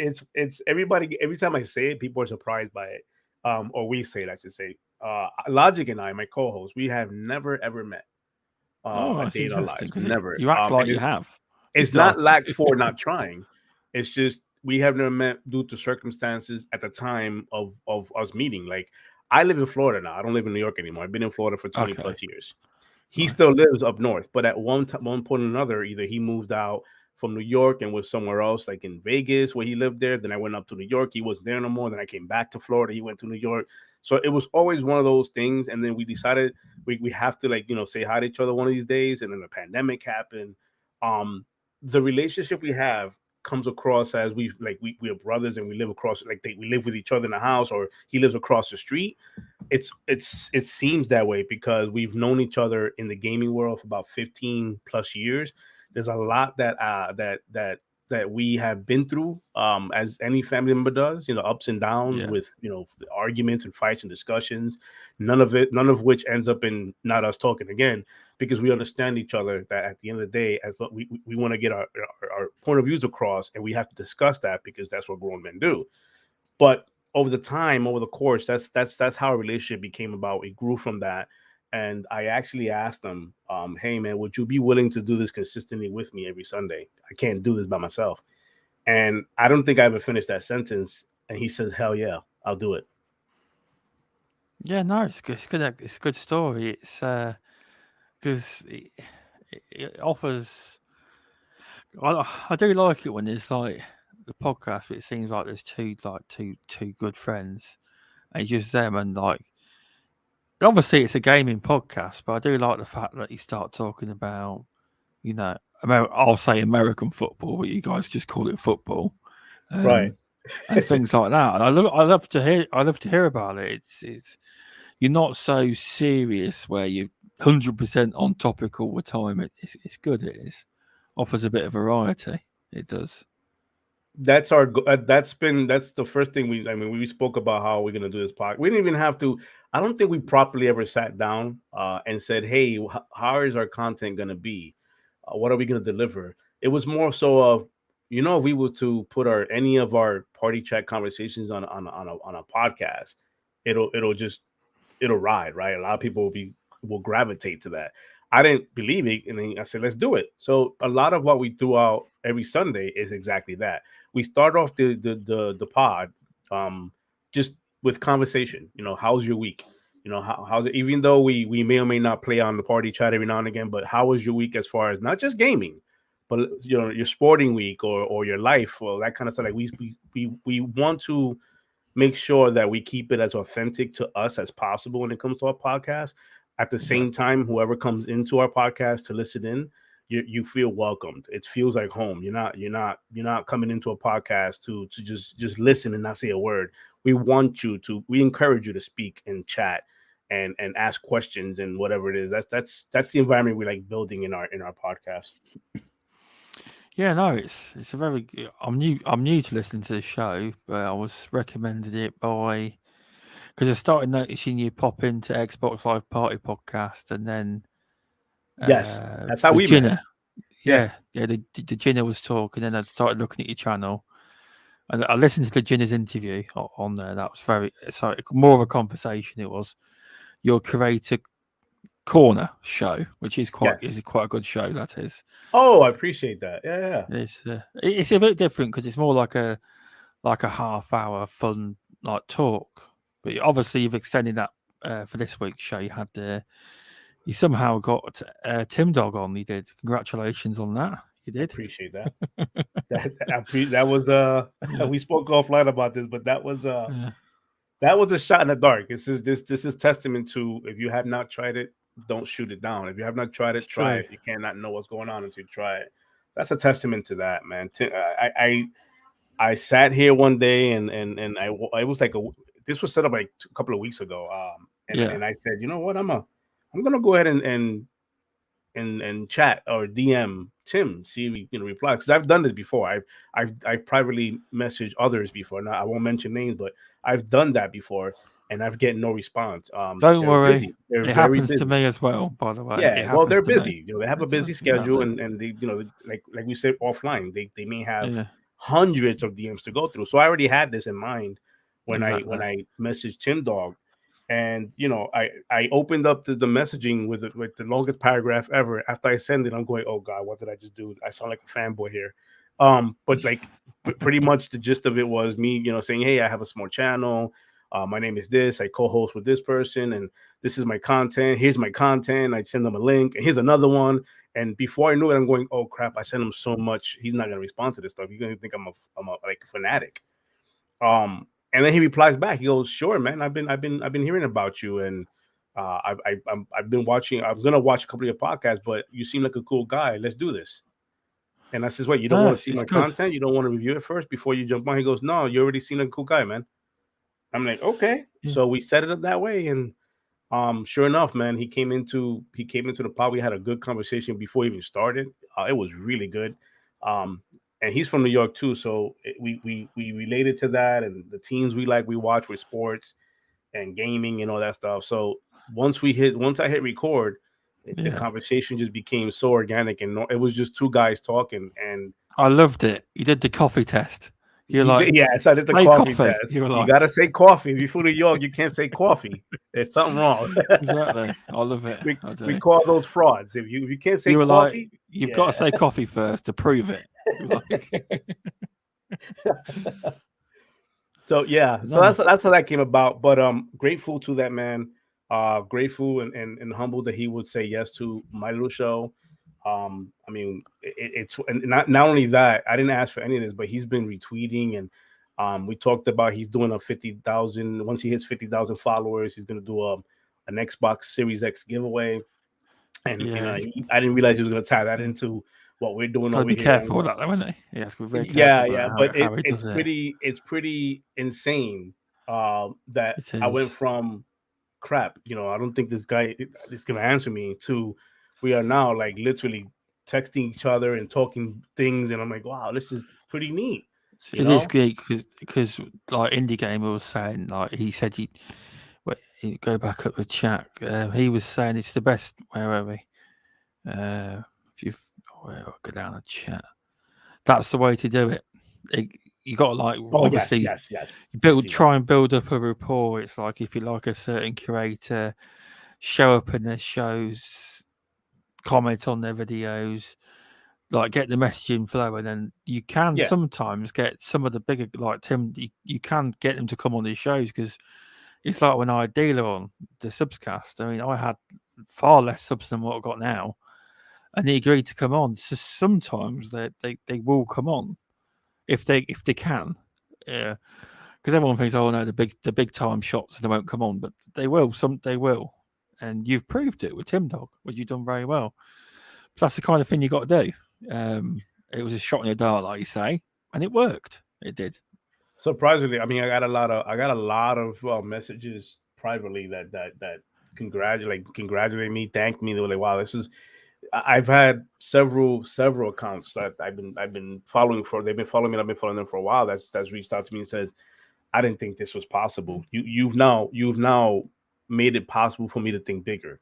[SPEAKER 2] everybody. Every time I say it, people are surprised by it. Or we say it, I should say. Logic and I, my co-host, we have never ever met
[SPEAKER 1] Oh,
[SPEAKER 2] a
[SPEAKER 1] that's
[SPEAKER 2] day in our
[SPEAKER 1] interesting
[SPEAKER 2] lives.
[SPEAKER 1] because
[SPEAKER 2] Never.
[SPEAKER 1] you act like
[SPEAKER 2] And
[SPEAKER 1] you have.
[SPEAKER 2] it's
[SPEAKER 1] Like,
[SPEAKER 2] not lack for not trying. It's just we have never met due to circumstances at the time of us meeting. Like I live in Florida now. I don't live in New York anymore. I've been in Florida for 20
[SPEAKER 1] okay,
[SPEAKER 2] plus years. He still
[SPEAKER 1] nice.
[SPEAKER 2] lives up north, but at one point or another, either he moved out from New York and was somewhere else, like in Vegas, where he lived there. Then I went up to New York. He wasn't there no more. Then I came back to Florida. He went to New York. So it was always one of those things. And then we decided we have to like say hi to each other one of these days. And then the pandemic happened. Um, the relationship we have comes across as we are brothers and we live across we live with each other in the house, or he lives across the street. It seems that way because we've known each other in the gaming world for about 15 plus years. There's a lot that we have been through, as any family member does, ups and downs
[SPEAKER 1] Yeah,
[SPEAKER 2] with arguments and fights and discussions. None of which ends up in not us talking again, because we understand each other, that at the end of the day, as we want to get our point of views across, and we have to discuss that because that's what grown men do. But over the course, that's how a relationship became about. It grew from that. And I actually asked him, hey man, would you be willing to do this consistently with me every Sunday? I can't do this by myself. And I don't think I ever finished that sentence. And he says, hell yeah, I'll do it.
[SPEAKER 1] yeah. No, it's good. It's good. It's a good story. It's because it offers. I do like it when it's like the podcast, but it seems like there's two good friends, and it's just them, and like obviously it's a gaming podcast, but I do like the fact that you start talking about I'll say American football, but you guys just call it football.
[SPEAKER 2] Right.
[SPEAKER 1] and things like that. And I love to hear about it. It's you're not so serious where you're 100% on topic all the time. It's good. It is offers a bit of variety. It does.
[SPEAKER 2] That's our that's the first thing we, I mean, we spoke about how we're going to do this podcast. We didn't even have to, I don't think we properly ever sat down and said, hey, how is our content going to be, what are we going to deliver. It was more so of, if we were to put our any of our party chat conversations on a podcast, it'll just, it'll ride, right? A lot of people will gravitate to that. I didn't believe it, and then I said, let's do it. So a lot of what we do out every Sunday is exactly that. We start off the pod, um, just with conversation. How's your week? How's it? Even though we may or may not play on the party chat every now and again, but how was your week as far as not just gaming, but your sporting week or your life or that kind of stuff. Like we want to make sure that we keep it as authentic to us as possible when it comes to our podcast. At the
[SPEAKER 1] Yeah.
[SPEAKER 2] same time, whoever comes into our podcast to listen in, you feel welcomed. It feels like home. You're not coming into a podcast to just listen and not say a word. We encourage you to speak and chat and ask questions and whatever it is. That's the environment we like building in our podcast.
[SPEAKER 1] Yeah, no, it's a very. I'm new to listening to the show, but I was recommended it by because I started noticing you pop into Xbox Live Party podcast, and then
[SPEAKER 2] Yes, that's how
[SPEAKER 1] the
[SPEAKER 2] we met.
[SPEAKER 1] Ginner,
[SPEAKER 2] Yeah.
[SPEAKER 1] yeah, the Ginner was talking, and then I started looking at your channel, and I listened to the Ginner's interview on there. That was very so more of a conversation. It was your creator corner show, which is
[SPEAKER 2] Yes.
[SPEAKER 1] quite a good show. That is.
[SPEAKER 2] Oh, I appreciate that. Yeah, yeah.
[SPEAKER 1] It's a bit different because it's more like a half hour fun like talk. But obviously you've extended that for this week's show. You somehow got Tim Dog on. You did. Congratulations on that. You did.
[SPEAKER 2] Appreciate that. That was
[SPEAKER 1] Yeah.
[SPEAKER 2] we spoke offline about this, but
[SPEAKER 1] Yeah.
[SPEAKER 2] that was a shot in the dark. This is testament to, if you have not tried it, don't shoot it down. If you have not tried
[SPEAKER 1] It's
[SPEAKER 2] it, try
[SPEAKER 1] true.
[SPEAKER 2] it. You cannot know what's going on until you try it. That's a testament to that, man. I sat here one day and I was like this was set up like a couple of weeks ago.
[SPEAKER 1] Yeah.
[SPEAKER 2] And I said, you know what, I'm gonna go ahead and chat or DM Tim, see if he reply, because I've done this before. I've privately messaged others before. Now I won't mention names, but I've done that before, and I've getting no response.
[SPEAKER 1] Don't
[SPEAKER 2] They're
[SPEAKER 1] worry.
[SPEAKER 2] busy. They're
[SPEAKER 1] It
[SPEAKER 2] very
[SPEAKER 1] happens to
[SPEAKER 2] busy.
[SPEAKER 1] me as well. By the way, it
[SPEAKER 2] Yeah, well,
[SPEAKER 1] happens
[SPEAKER 2] they're
[SPEAKER 1] to me.
[SPEAKER 2] busy. They have a
[SPEAKER 1] It
[SPEAKER 2] busy
[SPEAKER 1] does
[SPEAKER 2] schedule,
[SPEAKER 1] exactly.
[SPEAKER 2] and they, like we said offline, they may have
[SPEAKER 1] Yeah.
[SPEAKER 2] hundreds of DMs to go through. So I already had this in mind when I
[SPEAKER 1] Exactly.
[SPEAKER 2] when I messaged Tim Dog, and I opened up the messaging with the longest paragraph ever. After I send it, I'm going, oh god, what did I just do? I sound like a fanboy here. But like pretty much the gist of it was me, saying, hey, I have a small channel. My name is this. I co-host with this person, and this is my content. Here's my content. I send them a link, and here's another one. And before I knew it, I'm going, oh crap! I sent him so much. He's not gonna respond to this stuff. He's gonna think I'm a like fanatic. And then he replies back. He goes, "Sure, man. I've been hearing about you, and I've been watching. I was gonna watch a couple of your podcasts, but you seem like a cool guy. Let's do this." And I says, "Wait, you don't
[SPEAKER 1] No,
[SPEAKER 2] want to see
[SPEAKER 1] it's
[SPEAKER 2] my
[SPEAKER 1] good.
[SPEAKER 2] content? You don't want to review it first before you jump on?" He goes, "No, you already seen a cool guy, man." I'm like, "Okay."
[SPEAKER 1] Yeah.
[SPEAKER 2] So we set it up that way, and sure enough, man, he came into the pod. We had a good conversation before we even started. It was really good. Um, and he's from New York too, so we related to that, and the teams we watch with sports and gaming and all that stuff. So once I hit record, the
[SPEAKER 1] Yeah.
[SPEAKER 2] conversation just became so organic, and it was just two guys talking. And
[SPEAKER 1] I loved it. You did the coffee test. You're
[SPEAKER 2] you did,
[SPEAKER 1] like,
[SPEAKER 2] yes, I did the
[SPEAKER 1] play
[SPEAKER 2] coffee
[SPEAKER 1] coffee.
[SPEAKER 2] test.
[SPEAKER 1] You were
[SPEAKER 2] You
[SPEAKER 1] like,
[SPEAKER 2] gotta say coffee. If you're from New York, you can't say coffee. There's something wrong.
[SPEAKER 1] exactly. I love it.
[SPEAKER 2] we
[SPEAKER 1] I
[SPEAKER 2] we
[SPEAKER 1] do.
[SPEAKER 2] call those frauds. If you can't say
[SPEAKER 1] You were like,
[SPEAKER 2] coffee,
[SPEAKER 1] you've got to
[SPEAKER 2] yeah.
[SPEAKER 1] say coffee first to prove it. You were like,
[SPEAKER 2] So yeah, so
[SPEAKER 1] no,
[SPEAKER 2] that's how that came about. But grateful to that man. Grateful and humbled that he would say yes to my little show. I mean, it's and not only that, I didn't ask for any of this, but he's been retweeting, and we talked about he's doing a 50,000. Once he hits 50,000 followers, he's gonna do an Xbox Series X giveaway. And
[SPEAKER 1] yeah,
[SPEAKER 2] I didn't realize he was gonna tie that into what we're doing
[SPEAKER 1] Got to
[SPEAKER 2] over
[SPEAKER 1] be
[SPEAKER 2] here and
[SPEAKER 1] careful with
[SPEAKER 2] what.
[SPEAKER 1] that, though, isn't he? He has to be very
[SPEAKER 2] Yeah,
[SPEAKER 1] careful
[SPEAKER 2] yeah,
[SPEAKER 1] about
[SPEAKER 2] but
[SPEAKER 1] how he does it.
[SPEAKER 2] it's pretty insane that
[SPEAKER 1] It
[SPEAKER 2] I went
[SPEAKER 1] is.
[SPEAKER 2] from crap, I don't think this guy is gonna answer me to we are now like literally texting each other and talking things, and I'm like, wow, this is pretty neat, you
[SPEAKER 1] It is
[SPEAKER 2] know?
[SPEAKER 1] geek because like Indie Gamer was saying, like he said, wait, you go back up the chat. He was saying it's the best. Where are we? If you go down the chat, that's the way to do it. You got to like
[SPEAKER 2] Oh yes,
[SPEAKER 1] obviously
[SPEAKER 2] yes, yes. I
[SPEAKER 1] build,
[SPEAKER 2] see that.
[SPEAKER 1] try and build up a rapport. It's like if you like a certain creator, show up in their shows, comment on their videos, like get the messaging flow, and then you can
[SPEAKER 2] Yeah.
[SPEAKER 1] sometimes get some of the bigger like Tim. You can get them to come on these shows because it's like when I had Dealer on the Subscast. I mean, I had far less subs than what I've got now, and he agreed to come on. So sometimes they will come on if they can. Yeah, because everyone thinks, oh no, the big time shots and they won't come on, but they will. Some they will, and you've proved it with Tim Dog, which you've done very well. So that's the kind of thing you got to do. It was a shot in the dark, like you say, and it worked. It did.
[SPEAKER 2] Surprisingly, I mean, I got a lot of messages privately that congratulate me, thank me. They were like, "Wow, this is." I've had several accounts that I've been following for. They've been following me. I've been following them for a while. That's reached out to me and said, "I didn't think this was possible. You've now made it possible for me to think bigger."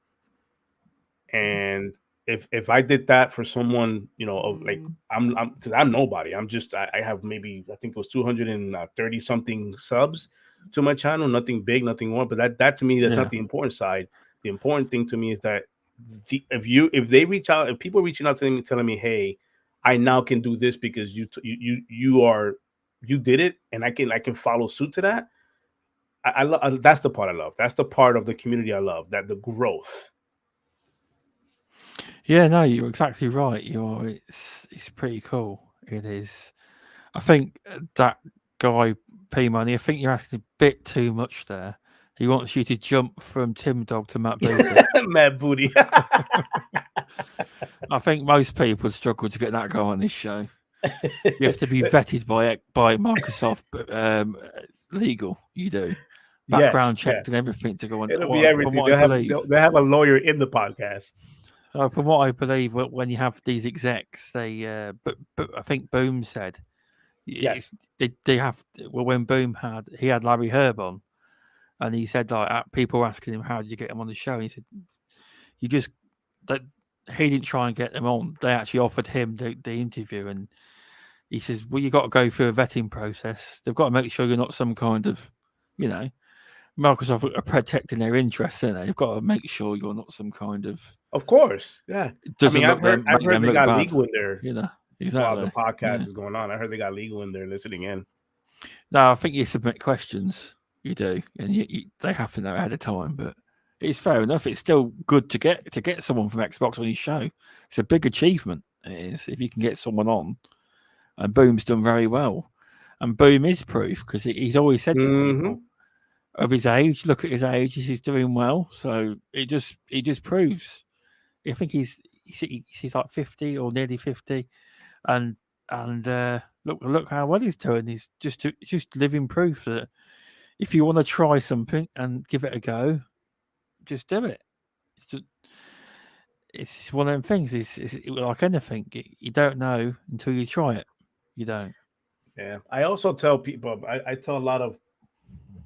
[SPEAKER 2] And if I did that for someone, of like I'm because I'm nobody. I have maybe I think it was 230 something subs to my channel. Nothing big, nothing more. But that to me, that's not
[SPEAKER 1] Yeah,
[SPEAKER 2] the important side. The important thing to me is that if they reach out, if people are reaching out to me telling me, hey, I now can do this because you did it, and I can follow suit to that. That's the part I love. That's the part of the community I love. That the growth.
[SPEAKER 1] yeah. No, you're exactly right. You're. It's pretty cool. It is. I think that guy P Money. I think you're asking a bit too much there. He wants you to jump from Tim Dog to Matt Booty.
[SPEAKER 2] Mad booty.
[SPEAKER 1] I think most people struggle to get that guy on this show. You have to be vetted by Microsoft legal. You do
[SPEAKER 2] Yes,
[SPEAKER 1] background checked and
[SPEAKER 2] yes.
[SPEAKER 1] everything to go on.
[SPEAKER 2] It'll be
[SPEAKER 1] Well, from
[SPEAKER 2] everything.
[SPEAKER 1] what I
[SPEAKER 2] They'll have
[SPEAKER 1] believe,
[SPEAKER 2] they'll, they'll have a lawyer in the podcast.
[SPEAKER 1] from what I believe, when you have these execs, they but I think Boom said it's,
[SPEAKER 2] Yes.
[SPEAKER 1] they have. Well, when Boom he had Larry Herb on, and he said like people were asking him how did you get him on the show, and he said you just that he didn't try and get them on. They actually offered him the interview, and he says, well, you got to go through a vetting process. They've got to make sure you're not some kind of, you know, Microsoft are protecting their interests, and they've got to make sure you're not some kind of.
[SPEAKER 2] Of course. Yeah.
[SPEAKER 1] It
[SPEAKER 2] I
[SPEAKER 1] doesn't
[SPEAKER 2] mean, I've
[SPEAKER 1] look
[SPEAKER 2] heard
[SPEAKER 1] them
[SPEAKER 2] I've
[SPEAKER 1] make
[SPEAKER 2] heard
[SPEAKER 1] them
[SPEAKER 2] they
[SPEAKER 1] look
[SPEAKER 2] got
[SPEAKER 1] bad,
[SPEAKER 2] legal in there
[SPEAKER 1] you know.
[SPEAKER 2] while the
[SPEAKER 1] Exactly.
[SPEAKER 2] podcast
[SPEAKER 1] Yeah.
[SPEAKER 2] is going on. I heard they got legal in there listening in.
[SPEAKER 1] No, I think you submit questions. You do, and they have to know ahead of time. But it's fair enough. It's still good to get someone from Xbox on his show. It's a big achievement. It is if you can get someone on, and Boom's done very well. And Boom is proof because he's always said to people,
[SPEAKER 2] Hmm.
[SPEAKER 1] of his age. Look at his age; he's doing well. So it just proves. I think he's like 50 or nearly 50, and look how well he's doing. He's just living proof that if you want to try something and give it a go, just do it. It's just, it's one of them things. It's like anything. You don't know until you try it. You don't.
[SPEAKER 2] Yeah. I also tell people. I tell a lot of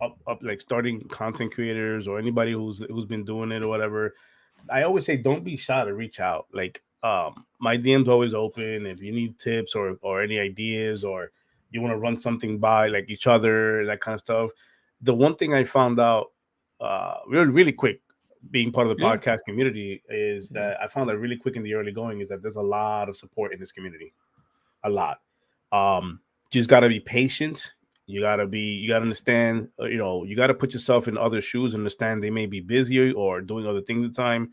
[SPEAKER 2] up like starting content creators or anybody who's been doing it or whatever. I always say don't be shy to reach out. Like my DM's always open if you need tips or any ideas or you want to run something by like each other, that kind of stuff. The one thing I found out really quick being part of the
[SPEAKER 1] Yeah.
[SPEAKER 2] podcast community is
[SPEAKER 1] Yeah.
[SPEAKER 2] that I found that really quick in the early going is that there's a lot of support in this community. A lot. Um, just got to be patient. You gotta understand, you gotta put yourself in other shoes and understand they may be busy or doing other things at the time.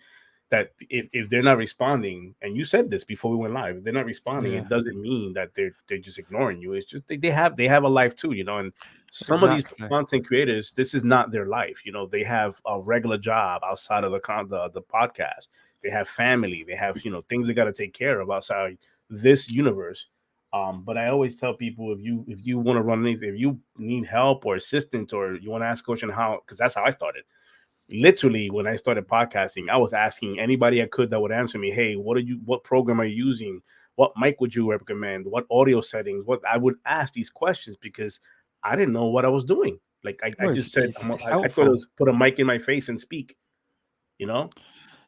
[SPEAKER 2] That if they're not responding, and you said this before we went live, if they're not responding,
[SPEAKER 1] Yeah.
[SPEAKER 2] it doesn't mean that they're just ignoring you. It's just they have a life too, and some of these
[SPEAKER 1] Exactly.
[SPEAKER 2] content creators, this is not their life. They have a regular job outside of the podcast. They have family. They have things they got to take care of outside this universe. But I always tell people, if you want to run anything, if you need help or assistance, or you want to ask a question, how, because that's how I started. Literally, when I started podcasting, I was asking anybody I could that would answer me, hey, what program are you using? What mic would you recommend? What audio settings? What I would ask these questions because I didn't know what I was doing. Like I
[SPEAKER 1] Well,
[SPEAKER 2] just said,
[SPEAKER 1] it's
[SPEAKER 2] I thought it
[SPEAKER 1] helpful.
[SPEAKER 2] was put a mic in my face and speak, you know.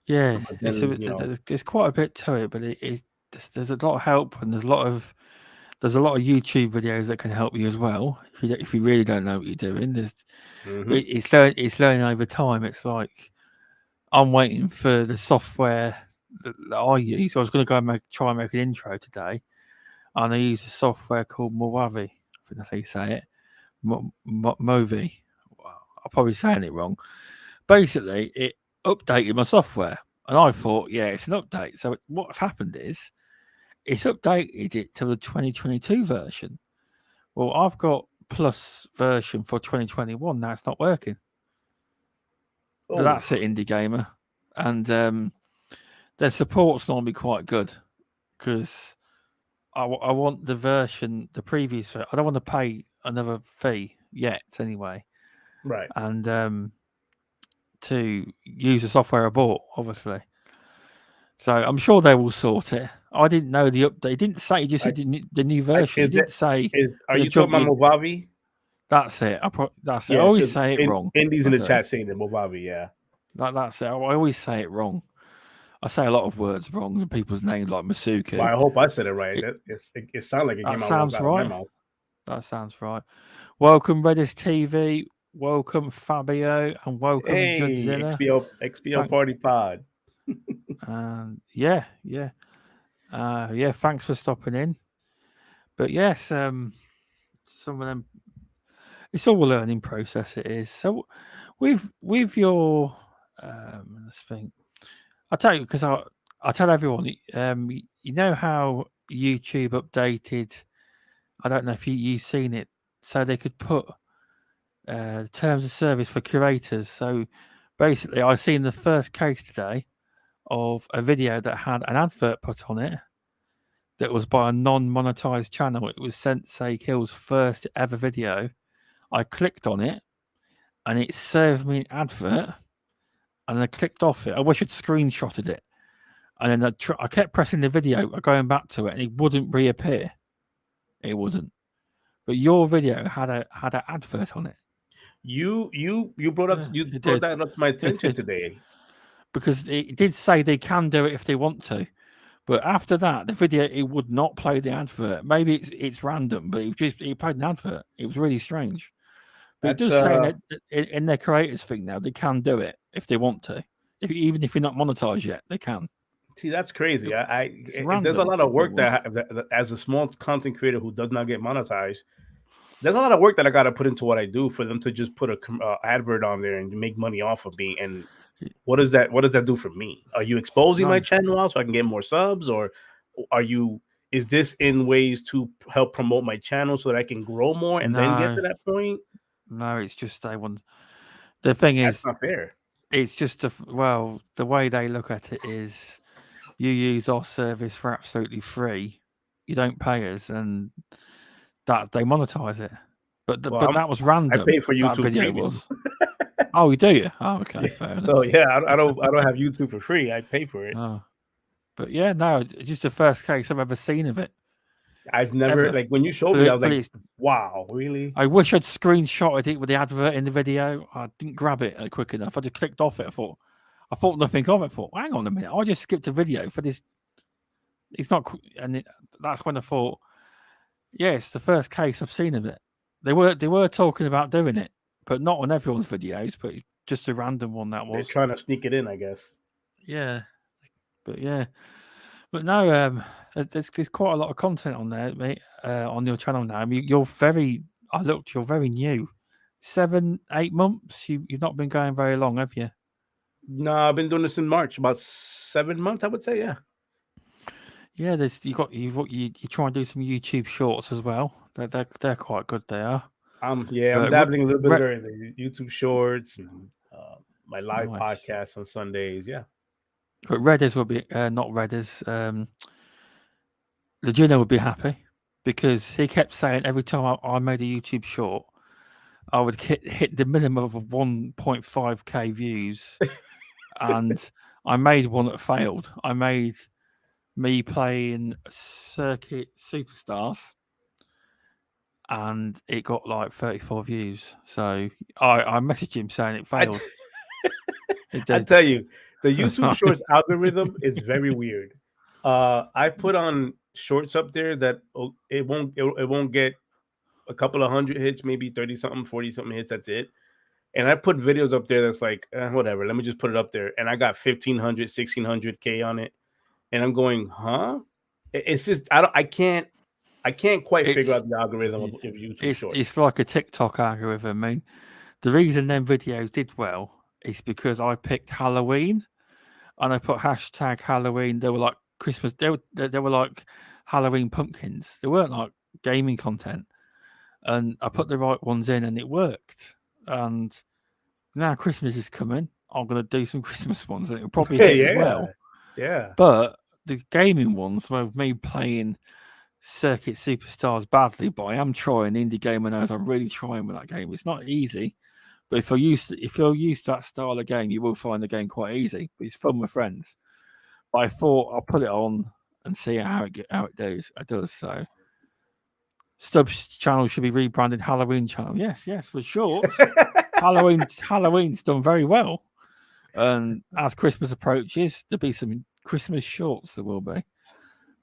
[SPEAKER 1] Yeah,
[SPEAKER 2] But
[SPEAKER 1] it's
[SPEAKER 2] then, you know,
[SPEAKER 1] there's quite a bit to it, but there's a lot of help, and there's a lot of YouTube videos that can help you as well. If you really don't know what you're doing,
[SPEAKER 2] hmm
[SPEAKER 1] it's learning over time. It's like I'm waiting for the software that I use. I was going to go and try and make an intro today, and I use a software called Movavi. I think that's how you say it. Movi. I'm probably saying it wrong. Basically, it updated my software, and I thought, yeah, it's an update. So what's happened is it's updated it to the 2022 version. Well, I've got plus version for 2021. Now it's not working.
[SPEAKER 2] oh,
[SPEAKER 1] That's it, indie gamer, and their support's normally quite good because I want the version, the previous. I don't want to pay another fee yet, anyway,
[SPEAKER 2] right.
[SPEAKER 1] and to use the software I bought, obviously. So I'm sure they will sort it. I didn't know the update. It didn't say. It just said the new version.
[SPEAKER 2] Is
[SPEAKER 1] It
[SPEAKER 2] that
[SPEAKER 1] didn't say
[SPEAKER 2] are
[SPEAKER 1] going to
[SPEAKER 2] you talking
[SPEAKER 1] jump
[SPEAKER 2] about
[SPEAKER 1] you.
[SPEAKER 2] Movavi?
[SPEAKER 1] That's it. That's it. I
[SPEAKER 2] Yeah,
[SPEAKER 1] always
[SPEAKER 2] because
[SPEAKER 1] say it wrong.
[SPEAKER 2] Indy's
[SPEAKER 1] I
[SPEAKER 2] in the
[SPEAKER 1] do.
[SPEAKER 2] chat saying that Movavi. Yeah,
[SPEAKER 1] That's it. I always say it wrong. I say a lot of words wrong. People's names like
[SPEAKER 2] but
[SPEAKER 1] Masuku.
[SPEAKER 2] I hope I said it right.
[SPEAKER 1] It,
[SPEAKER 2] It sounded like it
[SPEAKER 1] that
[SPEAKER 2] came out wrong
[SPEAKER 1] sounds
[SPEAKER 2] out of my
[SPEAKER 1] right.
[SPEAKER 2] mouth.
[SPEAKER 1] That sounds right. Welcome, Redis TV. Welcome, Fabio, and welcome,
[SPEAKER 2] Hey,
[SPEAKER 1] Judzilla.
[SPEAKER 2] XPO
[SPEAKER 1] Thank,
[SPEAKER 2] Party Pod.
[SPEAKER 1] yeah, yeah. Thanks for stopping in. But yes, some of them. It's all a learning process. It is. So, with your, let's think. I tell you because I tell everyone. You know how YouTube updated. I don't know if you've seen it, so they could put terms of service for curators. So basically, I seen the first case today of a video that had an advert put on it that was by a non-monetized channel. It was SenseiK1lls' first ever video. I clicked on it and it served me an advert, and I clicked off it. I wish I'd screenshotted it, and then I kept pressing the video, going back to it, and it wouldn't reappear. It wouldn't. But your video had an advert on it. Yeah,
[SPEAKER 2] You
[SPEAKER 1] it
[SPEAKER 2] brought
[SPEAKER 1] did.
[SPEAKER 2] that up to my
[SPEAKER 1] It
[SPEAKER 2] attention
[SPEAKER 1] did
[SPEAKER 2] today.
[SPEAKER 1] because it did say they can do it if they want to. But after that, the video it would not play the advert. Maybe it's random, but it played an advert. It was really strange. But it
[SPEAKER 2] That's
[SPEAKER 1] does say that in their creators thing now they can do it if they want to. Even if you're not monetized yet, they can.
[SPEAKER 2] see, that's crazy.
[SPEAKER 1] It, it's
[SPEAKER 2] There's a
[SPEAKER 1] random.
[SPEAKER 2] lot of
[SPEAKER 1] It
[SPEAKER 2] work
[SPEAKER 1] was.
[SPEAKER 2] that as a small content creator who does not get monetized, there's a lot of work that I got to put into what I do for them to just put a advert on there and make money off of me. And what does that do for me? Are you exposing my
[SPEAKER 1] None.
[SPEAKER 2] channel out so I can get more subs, or are you? Is this in ways to help promote my channel so that I can grow more and then get to
[SPEAKER 1] No,
[SPEAKER 2] that point?
[SPEAKER 1] no. It's just they want. The thing
[SPEAKER 2] That's
[SPEAKER 1] is,
[SPEAKER 2] not fair.
[SPEAKER 1] it's just well, the way they look at it is, you use our service for absolutely free. You don't pay us, and that they monetize it.
[SPEAKER 2] Well,
[SPEAKER 1] But that was
[SPEAKER 2] I
[SPEAKER 1] random.
[SPEAKER 2] pay for
[SPEAKER 1] That
[SPEAKER 2] YouTube
[SPEAKER 1] video
[SPEAKER 2] Premium.
[SPEAKER 1] was. Oh, you do you? Oh, okay,
[SPEAKER 2] Yeah.
[SPEAKER 1] fair
[SPEAKER 2] So
[SPEAKER 1] enough.
[SPEAKER 2] yeah, I don't have YouTube for free. I pay for it.
[SPEAKER 1] Oh, but yeah, no, it's just the first case I've ever seen of it
[SPEAKER 2] I've never
[SPEAKER 1] ever.
[SPEAKER 2] like when you showed me, I was
[SPEAKER 1] But
[SPEAKER 2] like,
[SPEAKER 1] it's.
[SPEAKER 2] wow, really?
[SPEAKER 1] I wish I'd screenshotted it with the advert in the video. I didn't grab it quick enough. I just clicked off it. I thought nothing of it. I thought, hang on a minute, I just skipped a video for this. It's not, that's when I thought, yeah, it's the first case I've seen of it. They were talking about doing it, but not on everyone's videos, but just a random one that
[SPEAKER 2] They're
[SPEAKER 1] was.
[SPEAKER 2] trying to sneak it in, I guess.
[SPEAKER 1] Yeah, but yeah, but no, there's quite a lot of content on there, mate, on your channel now. I mean, you're very. I looked, you're very new. 7, 8 months. You've not been going very long, have you?
[SPEAKER 2] No, I've been doing this in March, about 7 months, I would say. Yeah.
[SPEAKER 1] Yeah, there's you try and do some YouTube shorts as well. They're quite good. They are.
[SPEAKER 2] Yeah, I'm
[SPEAKER 1] But
[SPEAKER 2] dabbling a little bit of everything. YouTube Shorts and my live
[SPEAKER 1] nice.
[SPEAKER 2] podcast on Sundays. Yeah.
[SPEAKER 1] But Redders will be not Redders. the Gino would be happy because he kept saying every time I made a YouTube short, I would hit the minimum of 1.5k views, and I made one that failed. I made me playing Circuit Superstars, and it got like 34 views. So I messaged him saying it
[SPEAKER 2] I
[SPEAKER 1] failed. It
[SPEAKER 2] I
[SPEAKER 1] did.
[SPEAKER 2] tell you, the YouTube Shorts algorithm is very weird. I put on shorts up there that it won't get a couple of hundred hits, maybe 30 something, 40 something hits. That's it. And I put videos up there that's like whatever. Let me just put it up there, and I got 1,500, 1,600K on it, and I'm going, huh? It's just I can't quite figure
[SPEAKER 1] it's
[SPEAKER 2] out the algorithm of YouTube Shorts.
[SPEAKER 1] it's like a TikTok algorithm. I mean, the reason them videos did well is because I picked Halloween and I put hashtag Halloween. They were like Christmas. They were like Halloween pumpkins. They weren't like gaming content. And I put the right ones in, and it worked. And now Christmas is coming. I'm gonna do some Christmas ones, and it'll probably hit as
[SPEAKER 2] Yeah,
[SPEAKER 1] well.
[SPEAKER 2] yeah.
[SPEAKER 1] But the gaming ones, with me playing Circuit Superstars badly, but I am trying. Indie gamer knows I'm really trying with that game. It's not easy, but if you're used to that style of game, you will find the game quite easy. But it's fun with friends. But I thought I'll put it on and see how it does. It does so. Stubbs channel should be rebranded Halloween channel. Yes, yes, for shorts. Halloween's done very well. And as Christmas approaches, there'll be some Christmas shorts. There will be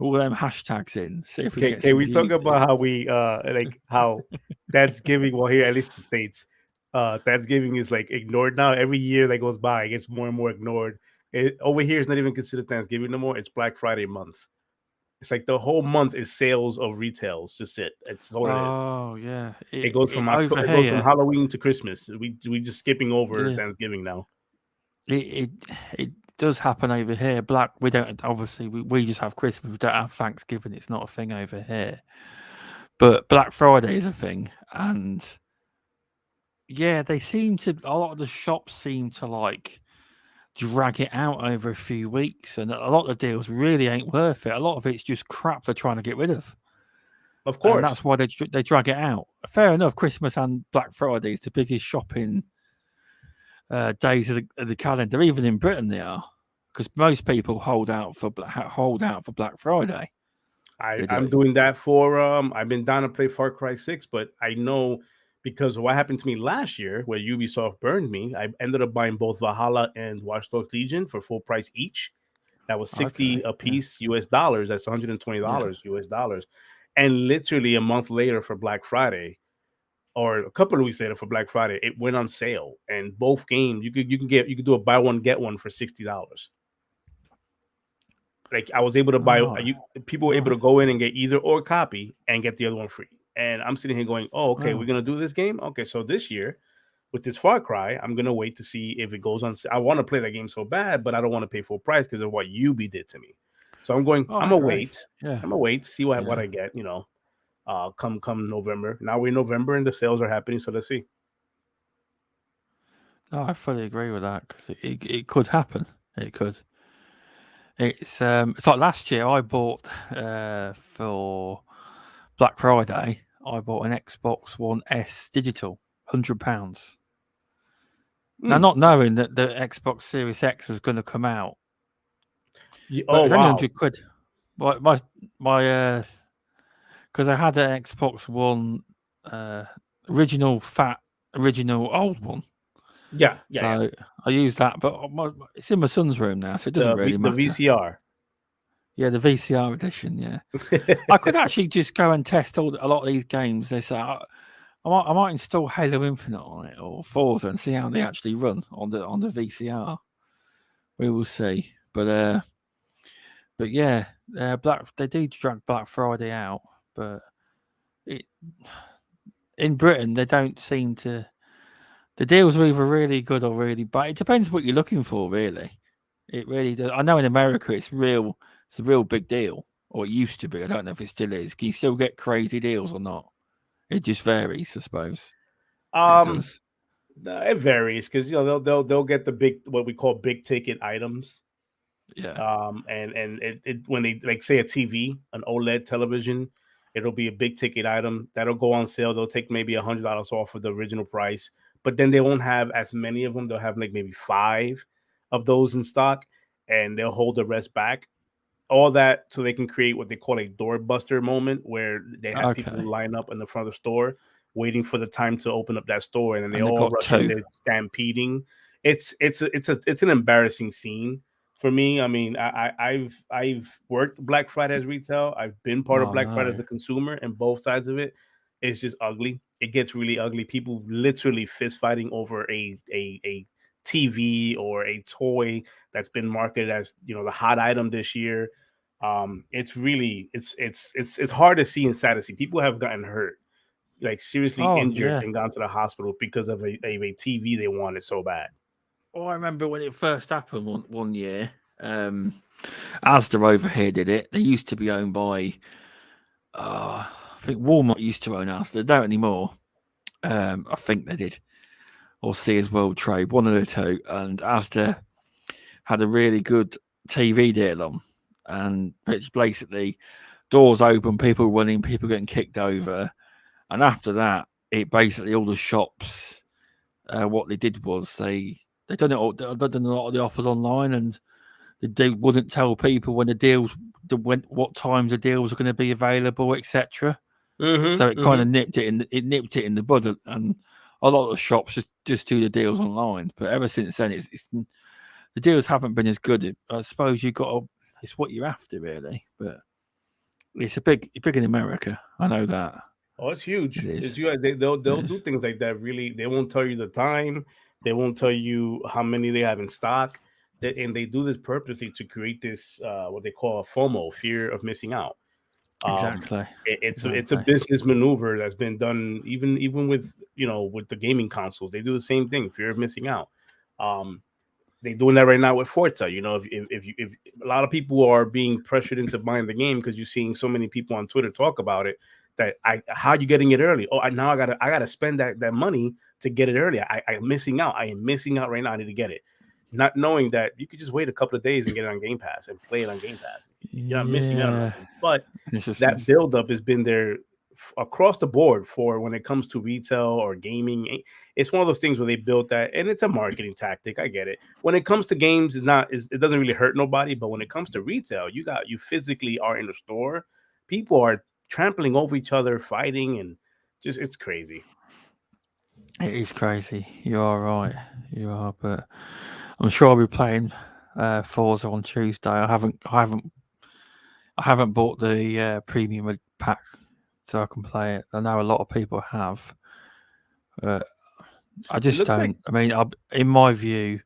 [SPEAKER 1] all them hashtags in. See if we can get
[SPEAKER 2] Can
[SPEAKER 1] some
[SPEAKER 2] we talk
[SPEAKER 1] views.
[SPEAKER 2] about how we like how Thanksgiving? Well, here at least the states, Thanksgiving is like ignored now. Every year that goes by, it gets more and more ignored. Over here, it's not even considered Thanksgiving no more. It's Black Friday month. It's like the whole month is sales of retails. Just it. It's all it is.
[SPEAKER 1] Oh yeah,
[SPEAKER 2] It goes from
[SPEAKER 1] over
[SPEAKER 2] It goes from
[SPEAKER 1] here.
[SPEAKER 2] Halloween to Christmas. We just skipping over
[SPEAKER 1] Yeah,
[SPEAKER 2] Thanksgiving now.
[SPEAKER 1] it it does happen over here. Black we don't obviously we just have Christmas. We don't have Thanksgiving. It's not a thing over here. But Black Friday is a thing, and yeah, they seem to. A lot of the shops seem to like drag it out over a few weeks, and a lot of the deals really ain't worth it. A lot of it's just crap they're trying to get rid of,
[SPEAKER 2] Of
[SPEAKER 1] and
[SPEAKER 2] course,
[SPEAKER 1] that's why they drag it out. Fair enough. Christmas and Black Friday is the biggest shopping days of the calendar, even in Britain they are, because most people hold out for Black Friday. They
[SPEAKER 2] I'm
[SPEAKER 1] do.
[SPEAKER 2] doing that for I've been down to play Far Cry 6, but I know because of what happened to me last year where Ubisoft burned me, I ended up buying both Valhalla and Watch Dogs Legion for full price each. That was 60
[SPEAKER 1] Okay.
[SPEAKER 2] a
[SPEAKER 1] Yeah.
[SPEAKER 2] piece US dollars. That's
[SPEAKER 1] Yeah.
[SPEAKER 2] $120 US dollars. And literally a month later for Black Friday, or a couple of weeks later for Black Friday, it went on sale. And both games you could do a buy one get one for $60. Like I was able to buy
[SPEAKER 1] Oh.
[SPEAKER 2] people were able
[SPEAKER 1] Right.
[SPEAKER 2] to go in and get either or copy and get the other one free. And I'm sitting here going, oh, okay, we're
[SPEAKER 1] Oh.
[SPEAKER 2] gonna do this game. Okay, so this year with this Far Cry, I'm gonna wait to see if it goes on. I want to play that game so bad, but I don't want to pay full price because of what Ubi did to me. So I'm going.
[SPEAKER 1] Oh,
[SPEAKER 2] I'm
[SPEAKER 1] I
[SPEAKER 2] gonna
[SPEAKER 1] agree.
[SPEAKER 2] wait.
[SPEAKER 1] Yeah.
[SPEAKER 2] I'm gonna wait, see what
[SPEAKER 1] Yeah.
[SPEAKER 2] I get. Come November. Now we're in November and the sales are happening. So let's see.
[SPEAKER 1] No, I fully agree with that because it could happen. It could. It's like last year I bought for Black Friday. I bought an Xbox One S digital, £100. Now,
[SPEAKER 2] Mm.
[SPEAKER 1] not knowing that the Xbox Series X was going to come out, but
[SPEAKER 2] Oh
[SPEAKER 1] it's only
[SPEAKER 2] wow.
[SPEAKER 1] £100. My because I had an Xbox One uh, original fat original old one,
[SPEAKER 2] Yeah, yeah, yeah.
[SPEAKER 1] so I used that. But it's in my son's room now, so it doesn't really
[SPEAKER 2] The
[SPEAKER 1] matter.
[SPEAKER 2] VCR.
[SPEAKER 1] Yeah, the VCR edition. Yeah, I could actually just go and test a lot of these games. They say I might install Halo Infinite on it or Forza and see how they actually run on the VCR. We will see. But yeah, Black they do drag Black Friday out, but it, in Britain they don't seem to. The deals are either really good or really bad. It depends what you're looking for, really. It really does. I know in America it's real. It's a real big deal, or it used to be. I don't know if it still is. Can you still get crazy deals or not? It just varies, I suppose. It
[SPEAKER 2] um,
[SPEAKER 1] does.
[SPEAKER 2] it varies because they'll get the big what we call big ticket items.
[SPEAKER 1] Yeah.
[SPEAKER 2] And it when they like say a TV, an OLED television, it'll be a big ticket item that'll go on sale. They'll take maybe $100 off of the original price, but then they won't have as many of them. They'll have like maybe five of those in stock, and they'll hold the rest back, all that so they can create what they call a doorbuster moment, where they have
[SPEAKER 1] Okay.
[SPEAKER 2] people line up in the front of the store waiting for the time to open up that store, and then they
[SPEAKER 1] And they
[SPEAKER 2] all
[SPEAKER 1] got
[SPEAKER 2] rush in
[SPEAKER 1] two.
[SPEAKER 2] there stampeding. It's an embarrassing scene for me. I mean, I've worked Black Friday as retail. I've been part of
[SPEAKER 1] Oh
[SPEAKER 2] Black Friday as
[SPEAKER 1] no.
[SPEAKER 2] a consumer, and both sides of it, it's just ugly. It gets really ugly. People literally fist fighting over a TV or a toy that's been marketed as, the hot item this year. It's really it's hard to see and sad to see. People have gotten hurt, like seriously
[SPEAKER 1] Oh
[SPEAKER 2] injured,
[SPEAKER 1] yeah.
[SPEAKER 2] and gone to the hospital because of a TV they wanted so bad.
[SPEAKER 1] Oh, I remember when it first happened one year. Um, Asda over here did it. They used to be owned by, I think Walmart used to own Asda. They don't anymore. I think they did, or Sears World Trade, one of the two. And Asda had a really good TV deal on, and it's basically doors open, people running, people getting kicked over, and after that, it basically all the shops. What they did was they done it all. They done a lot of the offers online, and they wouldn't tell people when the deals, when what times the deals are going to be available, etc.
[SPEAKER 2] Mm-hmm.
[SPEAKER 1] So it kind
[SPEAKER 2] Mm-hmm.
[SPEAKER 1] of nipped it in the bud, and a lot of the shops just do the deals online. But ever since then, it's the deals haven't been as good. I suppose you got to, it's what you're after really, but it's a big in America. I know that
[SPEAKER 2] Oh, it's
[SPEAKER 1] it
[SPEAKER 2] huge.
[SPEAKER 1] is.
[SPEAKER 2] It's you. They'll
[SPEAKER 1] It
[SPEAKER 2] do
[SPEAKER 1] is
[SPEAKER 2] things like that. Really, they won't tell you the time. They won't tell you how many they have in stock. And they do this purposely to create this what they call a FOMO, fear of missing out. Um,
[SPEAKER 1] exactly,
[SPEAKER 2] it's a
[SPEAKER 1] exactly.
[SPEAKER 2] business maneuver that's been done even with, with the gaming consoles. They do the same thing, fear of missing out. Um, they doing that right now with Forza. If a lot of people are being pressured into buying the game because you're seeing so many people on Twitter talk about it, that how you getting it early? Oh, now I gotta spend that money to get it early. I'm missing out. I am missing out right now. I need to get it, not knowing that you could just wait a couple of days and get it on Game Pass and play it on Game Pass. You're not missing out on
[SPEAKER 1] Yeah,
[SPEAKER 2] nothing. But
[SPEAKER 1] it's just
[SPEAKER 2] that buildup has been there across the board for when it comes to retail or gaming. It's one of those things where they built that, and it's a marketing tactic. I get it. When it comes to games, it doesn't really hurt nobody. But when it comes to retail, you physically are in the store. People are trampling over each other, fighting, and just it's crazy.
[SPEAKER 1] it is crazy. You are right. You are, but I'm sure I'll be playing Forza on Tuesday. I haven't bought the premium pack so I can play it. I know a lot of people have. Uh, I
[SPEAKER 2] It
[SPEAKER 1] just
[SPEAKER 2] looks like
[SPEAKER 1] don't. I mean, in my view,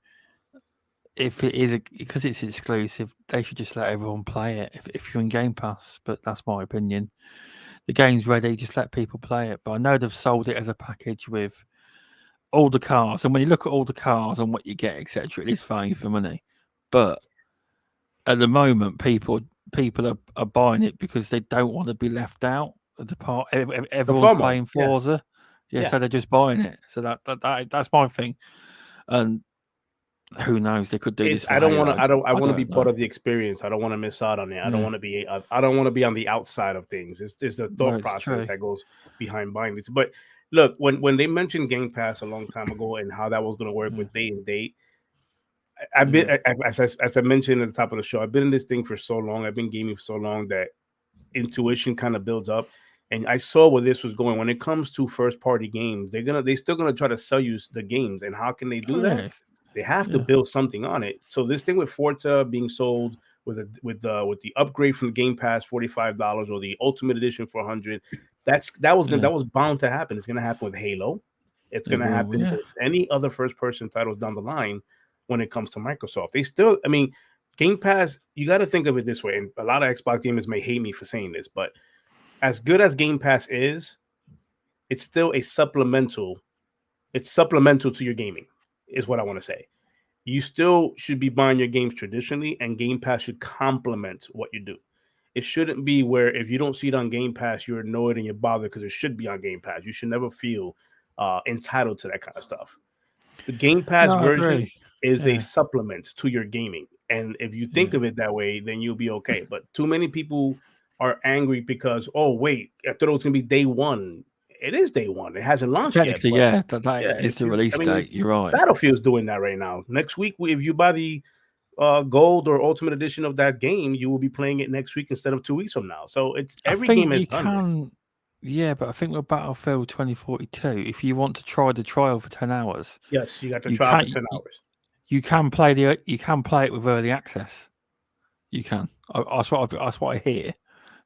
[SPEAKER 1] if it is because it's exclusive, they should just let everyone play it. If you're in Game Pass, but that's my opinion. The game's ready, just let people play it. But I know they've sold it as a package with all the cars, and when you look at all the cars and what you get, etc., it is value for money. But at the moment, people are buying it because they don't want to be left out of the part.
[SPEAKER 2] the
[SPEAKER 1] Everyone's
[SPEAKER 2] FOMO.
[SPEAKER 1] playing
[SPEAKER 2] Yeah,
[SPEAKER 1] Forza, yeah,
[SPEAKER 2] yeah.
[SPEAKER 1] so they're just buying it. So that's my thing. And who knows? They could do
[SPEAKER 2] It's
[SPEAKER 1] this for Halo.
[SPEAKER 2] I
[SPEAKER 1] I
[SPEAKER 2] want to be
[SPEAKER 1] don't
[SPEAKER 2] part
[SPEAKER 1] know.
[SPEAKER 2] of the experience. I don't want to miss out on it.
[SPEAKER 1] Yeah,
[SPEAKER 2] I don't want to be on the outside of things. It's the
[SPEAKER 1] no,
[SPEAKER 2] thought
[SPEAKER 1] it's
[SPEAKER 2] process
[SPEAKER 1] true.
[SPEAKER 2] that goes behind buying this. But look, when they mentioned Game Pass a long time ago and how that was going to work
[SPEAKER 1] Yeah,
[SPEAKER 2] with day and date, I've been
[SPEAKER 1] yeah,
[SPEAKER 2] as I mentioned at the top of the show, I've been in this thing for so long. I've been gaming for so long that intuition kind of builds up. And I saw where this was going. When it comes to first party games, they still gonna try to sell you the games. And how can they
[SPEAKER 1] oh
[SPEAKER 2] do that?
[SPEAKER 1] yeah,
[SPEAKER 2] They have to
[SPEAKER 1] yeah,
[SPEAKER 2] build something on it. So this thing with Forza being sold with the upgrade from the Game Pass $45 or the Ultimate Edition for 100,
[SPEAKER 1] yeah.
[SPEAKER 2] that was bound to happen. It's gonna happen with Halo. It's
[SPEAKER 1] It
[SPEAKER 2] gonna
[SPEAKER 1] will.
[SPEAKER 2] happen
[SPEAKER 1] Yeah,
[SPEAKER 2] with any other first person titles down the line when it comes to Microsoft. They still, I mean, Game Pass, you got to think of it this way. And a lot of Xbox gamers may hate me for saying this, but as good as Game Pass is, it's still a supplemental. It's supplemental to your gaming, is what I want to say. You still should be buying your games traditionally, and Game Pass should complement what you do. It shouldn't be where if you don't see it on Game Pass, you're annoyed and you're bothered because it should be on Game Pass. You should never feel entitled to that kind of stuff. The Game Pass
[SPEAKER 1] no, I
[SPEAKER 2] version
[SPEAKER 1] agree.
[SPEAKER 2] is a
[SPEAKER 1] Yeah,
[SPEAKER 2] supplement to your gaming. And if you think
[SPEAKER 1] Yeah.
[SPEAKER 2] of it that way, then you'll be okay. But too many people are angry because, oh wait, I thought it was gonna be day one. It is day one. It hasn't launched yet.
[SPEAKER 1] Technically,
[SPEAKER 2] But
[SPEAKER 1] yeah, that
[SPEAKER 2] yeah,
[SPEAKER 1] is the release
[SPEAKER 2] I mean,
[SPEAKER 1] date. You're right.
[SPEAKER 2] Battlefield's doing that right now. Next week, if you buy the gold or ultimate edition of that game, you will be playing it next week instead of 2 weeks from now. So it's
[SPEAKER 1] I
[SPEAKER 2] every
[SPEAKER 1] think
[SPEAKER 2] game has
[SPEAKER 1] you
[SPEAKER 2] done this.
[SPEAKER 1] can, yeah, but I think with Battlefield 2042, if you want to try the trial for 10 hours,
[SPEAKER 2] Yes, you got to
[SPEAKER 1] you
[SPEAKER 2] try for
[SPEAKER 1] can't.
[SPEAKER 2] 10 hours.
[SPEAKER 1] You can play it with early access. You can. That's what I hear.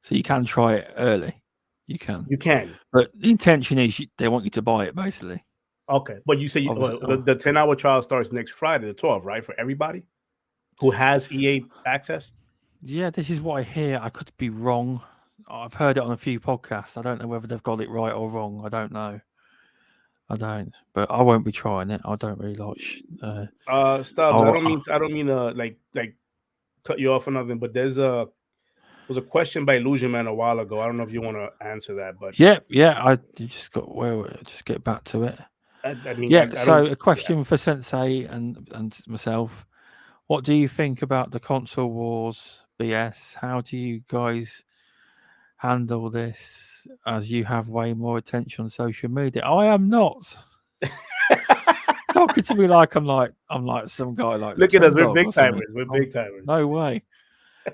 [SPEAKER 1] So you can try it early. You can,
[SPEAKER 2] You can.
[SPEAKER 1] but the intention is they want you to buy it basically.
[SPEAKER 2] Okay, but you say
[SPEAKER 1] Obviously,
[SPEAKER 2] the 10-hour trial starts next Friday, the 12th, right? For everybody who has EA access.
[SPEAKER 1] yeah, this is what I hear. I could be wrong. I've heard it on a few podcasts. I don't know whether they've got it right or wrong. I don't know. I don't, but I won't be trying it. I don't really like.
[SPEAKER 2] Stubbs,
[SPEAKER 1] Oh,
[SPEAKER 2] I don't mean to like cut you off or nothing, but was a question by Illusion Man a while ago. I don't know if you want to answer that, but
[SPEAKER 1] yeah, yeah. You just got just get back to it.
[SPEAKER 2] I mean,
[SPEAKER 1] Yeah.
[SPEAKER 2] I
[SPEAKER 1] So
[SPEAKER 2] don't.
[SPEAKER 1] a
[SPEAKER 2] Yeah.
[SPEAKER 1] question for Sensei and myself. What do you think about the console wars BS? How do you guys handle this? As you have way more attention on social media, I am not talking to me like I'm like some guy like
[SPEAKER 2] Look at us.
[SPEAKER 1] Twin
[SPEAKER 2] We're
[SPEAKER 1] Dog
[SPEAKER 2] big
[SPEAKER 1] or something.
[SPEAKER 2] timers. We're
[SPEAKER 1] Oh,
[SPEAKER 2] big timers.
[SPEAKER 1] no way.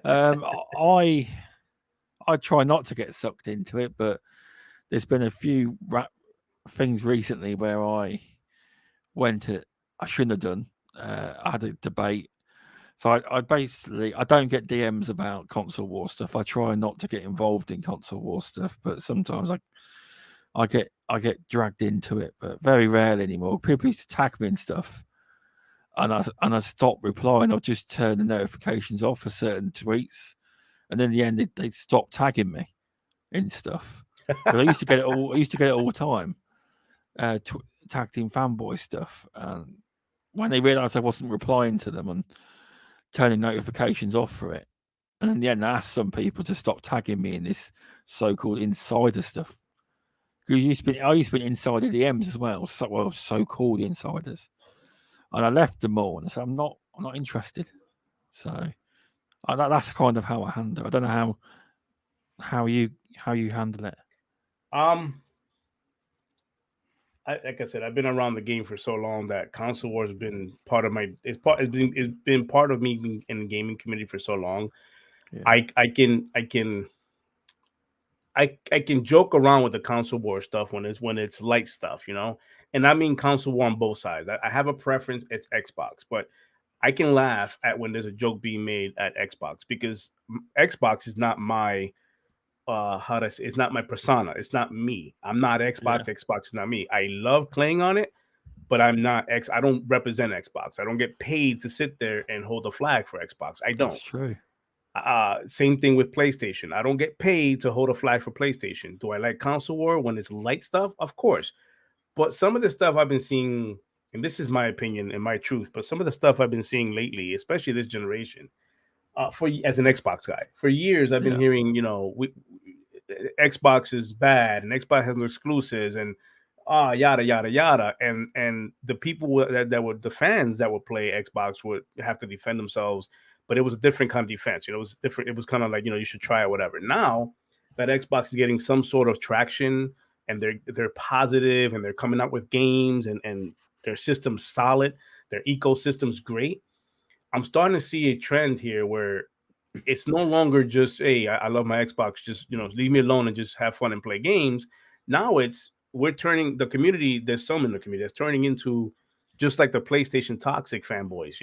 [SPEAKER 1] Um, I I try not to get sucked into it, but there's been a few things recently where went it. I shouldn't have done. I had a debate. So I basically I don't get DMs about console war stuff. I try not to get involved in console war stuff, but sometimes I get dragged into it, but very rarely anymore. People used to tag me and stuff, and I stop replying. I'll just turn the notifications off for certain tweets, and in the end they stop tagging me in stuff because I used to get it all. I used to get it all the time. Tag team fanboy stuff, and when they realised I wasn't replying to them and turning notifications off for it, and in the end, I asked some people to stop tagging me in this so-called insider stuff. Because I used to be insider DMs as well, so-called insiders, and I left them all, and I said I'm not interested. So that's kind of how I handle. I don't know how you handle it.
[SPEAKER 2] Um, like I said, I've been around the game for so long that console wars has been part of my. It's been part of me being in the gaming community for so long.
[SPEAKER 1] Yeah,
[SPEAKER 2] I can joke around with the console war stuff when it's light stuff, you know. And I mean console war on both sides. I have a preference. It's Xbox, but I can laugh at when there's a joke being made at Xbox because Xbox is not my how to say, it's not my persona. It's not me. I'm not
[SPEAKER 1] yeah,
[SPEAKER 2] Xbox. Xbox is not me. I love playing on it, but I'm not X. I don't represent Xbox. I don't get paid to sit there and hold a flag for Xbox. I don't.
[SPEAKER 1] that's true.
[SPEAKER 2] Same thing with PlayStation. I don't get paid to hold a flag for PlayStation. Do I like console war when it's light stuff? Of course. But some of the stuff I've been seeing, and this is my opinion and my truth, but some of the stuff I've been seeing lately, especially this generation, for as an Xbox guy, for years I've been
[SPEAKER 1] Yeah,
[SPEAKER 2] hearing, Xbox is bad and Xbox has no exclusives and yada yada yada, and the people that were the fans that would play Xbox would have to defend themselves, but it was a different kind of defense. It was different. It was kind of like you should try it, whatever. Now that Xbox is getting some sort of traction and they're positive and they're coming out with games and their system's solid, their ecosystem's great. I'm starting to see a trend here where it's no longer just, hey, I love my Xbox, just leave me alone and just have fun and play games. Now we're turning the community, there's some in the community that's turning into just like the PlayStation toxic fanboys,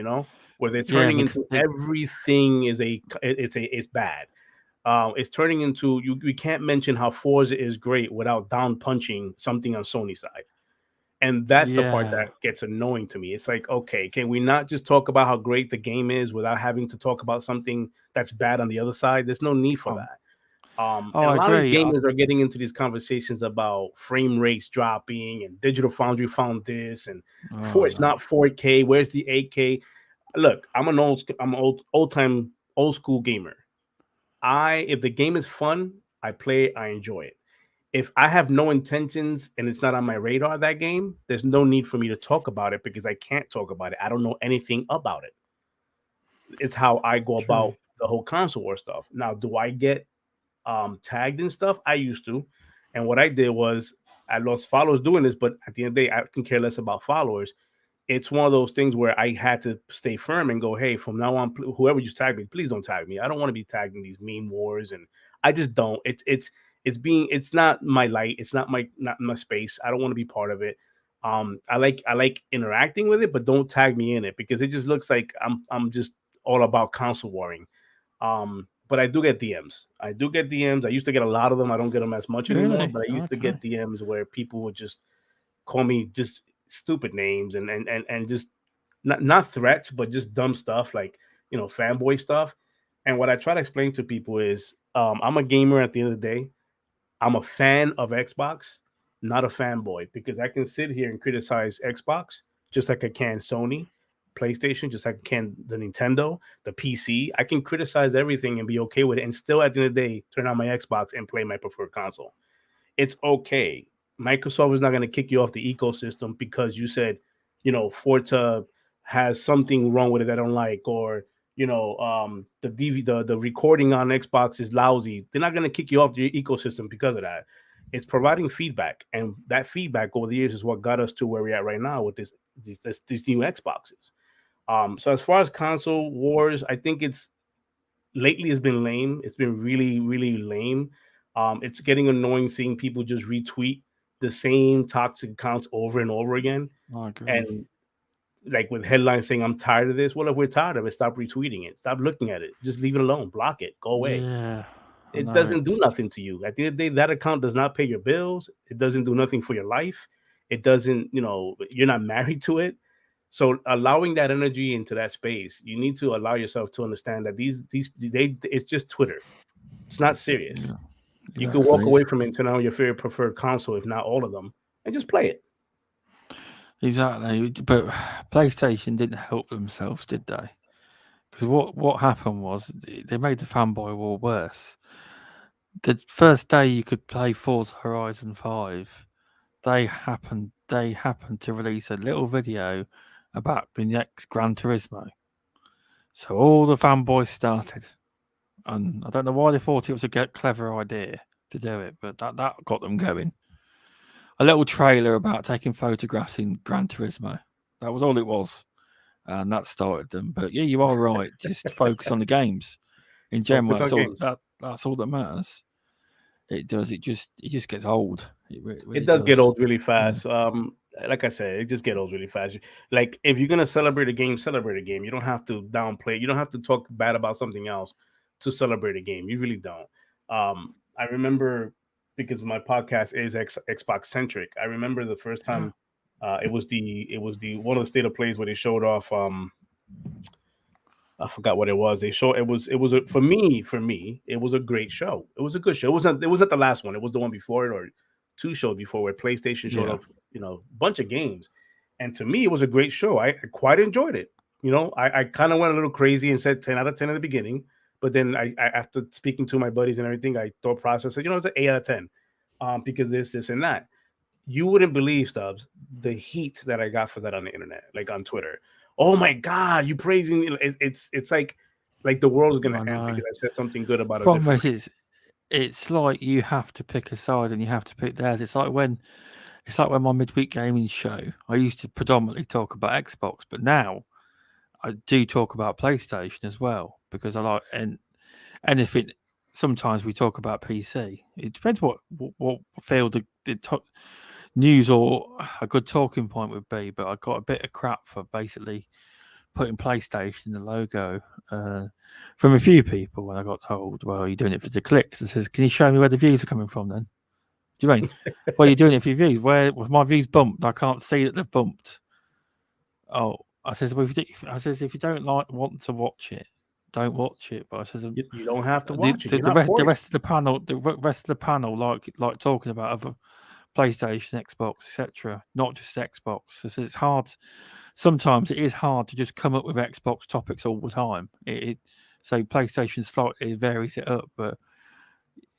[SPEAKER 2] where they're
[SPEAKER 1] yeah.
[SPEAKER 2] turning into everything it's bad. It's turning into we can't mention how Forza is great without down punching something on Sony side. And that's the part
[SPEAKER 1] Yeah.
[SPEAKER 2] that gets annoying to me. It's like, okay, can we not just talk about how great the game is without having to talk about something that's bad on the other side? There's no need for
[SPEAKER 1] Oh,
[SPEAKER 2] that.
[SPEAKER 1] oh,
[SPEAKER 2] And a
[SPEAKER 1] I
[SPEAKER 2] lot of these
[SPEAKER 1] agree.
[SPEAKER 2] gamers are getting into these conversations about frame rates dropping and Digital Foundry found this and
[SPEAKER 1] Oh
[SPEAKER 2] it's
[SPEAKER 1] no.
[SPEAKER 2] not 4K. Where's the 8K? Look, I'm an old school gamer. If the game is fun, I play it, I enjoy it. If I have no intentions and it's not on my radar that game, there's no need for me to talk about it because I can't talk about it. I don't know anything about it. It's how I go
[SPEAKER 1] True.
[SPEAKER 2] about the whole console war stuff. Now, do I get tagged and stuff? I used to, and what I did was I lost followers doing this, but at the end of the day, I can care less about followers. It's one of those things where I had to stay firm and go, hey, from now on, whoever you tag me, please don't tag me. I don't want to be tagged in these meme wars, and I just don't. It's not my light. It's not my space. I don't want to be part of it. I like interacting with it, but don't tag me in it because it just looks like I'm just all about console warring. But I do get DMs. I do get DMs. I used to get a lot of them. I don't get them as much anymore,
[SPEAKER 1] Really?
[SPEAKER 2] but I used to
[SPEAKER 1] Okay.
[SPEAKER 2] get DMs where people would just call me just stupid names and just not threats, but just dumb stuff like fanboy stuff. And what I try to explain to people is, I'm a gamer at the end of the day. I'm a fan of Xbox, not a fanboy, because I can sit here and criticize Xbox just like I can Sony, PlayStation, just like I can the Nintendo, the PC. I can criticize everything and be okay with it, and still at the end of the day turn on my Xbox and play my preferred console. It's okay. Microsoft is not going to kick you off the ecosystem because you said, Forza has something wrong with it I don't like, or the the recording on Xbox is lousy. They're not going to kick you off the ecosystem because of that. It's providing feedback, and that feedback over the years is what got us to where we're at right now with these new Xboxes. So as far as console wars, I think lately it's been lame. It's been really, really lame. It's getting annoying seeing people just retweet the same toxic accounts over and over again,
[SPEAKER 1] I agree.
[SPEAKER 2] and like with headlines saying "I'm tired of this." Well, if we're tired of it, stop retweeting it. Stop looking at it. Just leave it alone. Block it. Go away.
[SPEAKER 1] Yeah, I
[SPEAKER 2] It
[SPEAKER 1] know
[SPEAKER 2] doesn't do
[SPEAKER 1] it's
[SPEAKER 2] nothing to you. At the end of the day, that account does not pay your bills. It doesn't do nothing for your life. It doesn't. You're not married to it. So allowing that energy into that space, you need to allow yourself to understand that it's just Twitter. It's not serious.
[SPEAKER 1] yeah,
[SPEAKER 2] You could walk
[SPEAKER 1] exactly.
[SPEAKER 2] away from it and turn on your favorite preferred console, if not all of them, and just play it.
[SPEAKER 1] Exactly. But PlayStation didn't help themselves, did they? Because what happened was they made the fanboy war worse. The first day you could play Forza Horizon 5, they happened to release a little video about the next Gran Turismo. So all the fanboys started, and I don't know why they thought it was a clever idea to do it, but that got them going. A little trailer about taking photographs in Gran Turismo. That was all it was, and that started them. But yeah, you are right. Just focus on the games in general.
[SPEAKER 2] Focus
[SPEAKER 1] That's
[SPEAKER 2] on
[SPEAKER 1] all.
[SPEAKER 2] games.
[SPEAKER 1] That's all that matters. It does. It just gets old. It
[SPEAKER 2] It
[SPEAKER 1] really
[SPEAKER 2] does get
[SPEAKER 1] does.
[SPEAKER 2] old really
[SPEAKER 1] Yeah.
[SPEAKER 2] fast. Like I said, it just get old really fast. Like if you're gonna celebrate a game, celebrate a game. You don't have to downplay it. You don't have to talk bad about something else to celebrate a game. You really don't. I remember because my podcast is Xbox centric. I remember the first
[SPEAKER 1] Yeah.
[SPEAKER 2] time it was the one of the state of plays where they showed off I forgot what it was. They show for me it was a great show. It was a good show. It was not the last one. It was the one before it or two shows before where PlayStation showed
[SPEAKER 1] Yeah.
[SPEAKER 2] off a bunch of games. And to me, it was a great show. I quite enjoyed it. I kind of went a little crazy and said 10 out of 10 in the beginning, but then I after speaking to my buddies and everything, I thought process said it's an 8 out of 10, because this and that. You wouldn't believe, Stubbs, the heat that I got for that on the internet, like on Twitter. Oh my God, you praising? It's like the world is gonna
[SPEAKER 1] I
[SPEAKER 2] end
[SPEAKER 1] know.
[SPEAKER 2] because I said something good about a
[SPEAKER 1] Problem
[SPEAKER 2] different.
[SPEAKER 1] is, it's like you have to pick a side and you have to pick theirs. It's like when my midweek gaming show. I used to predominantly talk about Xbox, but now I do talk about PlayStation as well because I like and if it sometimes we talk about PC. It depends what field the news or a good talking point would be. But I got a bit of crap for basically putting PlayStation in the logo from a few people when I got told, "Well, you're doing it for the clicks." It says, "Can you show me where the views are coming from?" Then do you mean? Well, you're doing it for your views. Where was my views bumped? I can't see that they've bumped. Oh, I says, well, if you don't want to watch it, don't watch it. But I says,
[SPEAKER 2] You don't have to
[SPEAKER 1] the
[SPEAKER 2] watch it.
[SPEAKER 1] the,
[SPEAKER 2] You're
[SPEAKER 1] the
[SPEAKER 2] not
[SPEAKER 1] rest the
[SPEAKER 2] forced.
[SPEAKER 1] rest of the panel like talking about other PlayStation, Xbox, etc. Not just Xbox. I says it's hard. Sometimes it is hard to just come up with Xbox topics all the time. So PlayStation slightly varies it up, but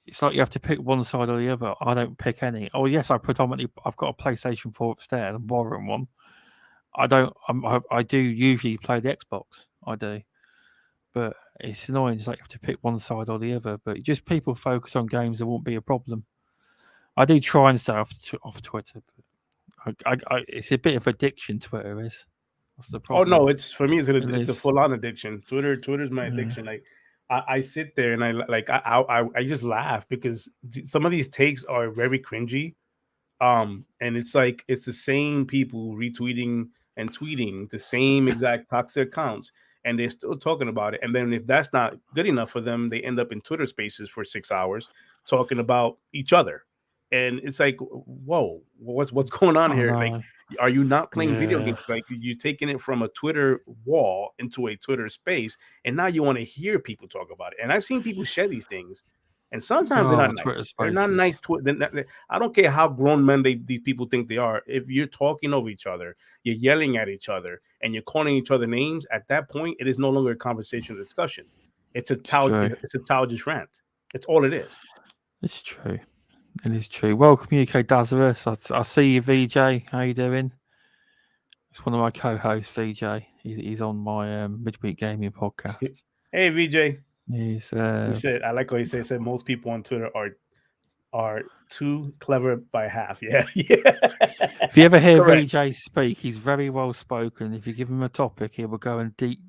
[SPEAKER 1] it's like you have to pick one side or the other. I don't pick any. Oh yes, I've got a PlayStation 4 upstairs. I'm borrowing one. I don't. I do usually play the Xbox. I do. but it's annoying. It's like you have to pick one side or the other. But just people focus on games, there won't be a problem. I do try and stay off Twitter, but it's a bit of addiction. Twitter is. That's the
[SPEAKER 2] Oh
[SPEAKER 1] problem.
[SPEAKER 2] no, it's for me.
[SPEAKER 1] It
[SPEAKER 2] It's a
[SPEAKER 1] is.
[SPEAKER 2] full on addiction. Twitter's my
[SPEAKER 1] Yeah.
[SPEAKER 2] addiction. Like I sit there and I just laugh because some of these takes are very cringy. And it's like it's the same people retweeting and tweeting the same exact toxic accounts, and they're still talking about it. And then if that's not good enough for them, they end up in Twitter Spaces for 6 hours talking about each other. And it's like, whoa, what's going on
[SPEAKER 1] I
[SPEAKER 2] here? Like,
[SPEAKER 1] know.
[SPEAKER 2] are you not playing video
[SPEAKER 1] Yeah.
[SPEAKER 2] games? Like, you taking it from a Twitter wall into a Twitter space, and now you want to hear people talk about it. And I've seen people share these things, and sometimes they're
[SPEAKER 1] Oh,
[SPEAKER 2] not
[SPEAKER 1] Twitter
[SPEAKER 2] nice. They're not
[SPEAKER 1] Spaces.
[SPEAKER 2] nice. I don't care how grown men these people think they are. If you're talking over each other, you're yelling at each other, and you're calling each other names, at that point, it is no longer a conversation or discussion.
[SPEAKER 1] It's true.
[SPEAKER 2] It's a childish rant. It's all it is.
[SPEAKER 1] It's true. It is true. Welcome, UK Dazarus. I see you, VJ. How you doing? It's one of my co-hosts, VJ. He's on my midweek gaming podcast.
[SPEAKER 2] Hey VJ,
[SPEAKER 1] He's
[SPEAKER 2] he said. I like what he said. He said most people on Twitter are too clever by half. Yeah, yeah.
[SPEAKER 1] if you ever hear
[SPEAKER 2] Correct.
[SPEAKER 1] VJ speak, he's very well spoken. If you give him a topic, he will go and dig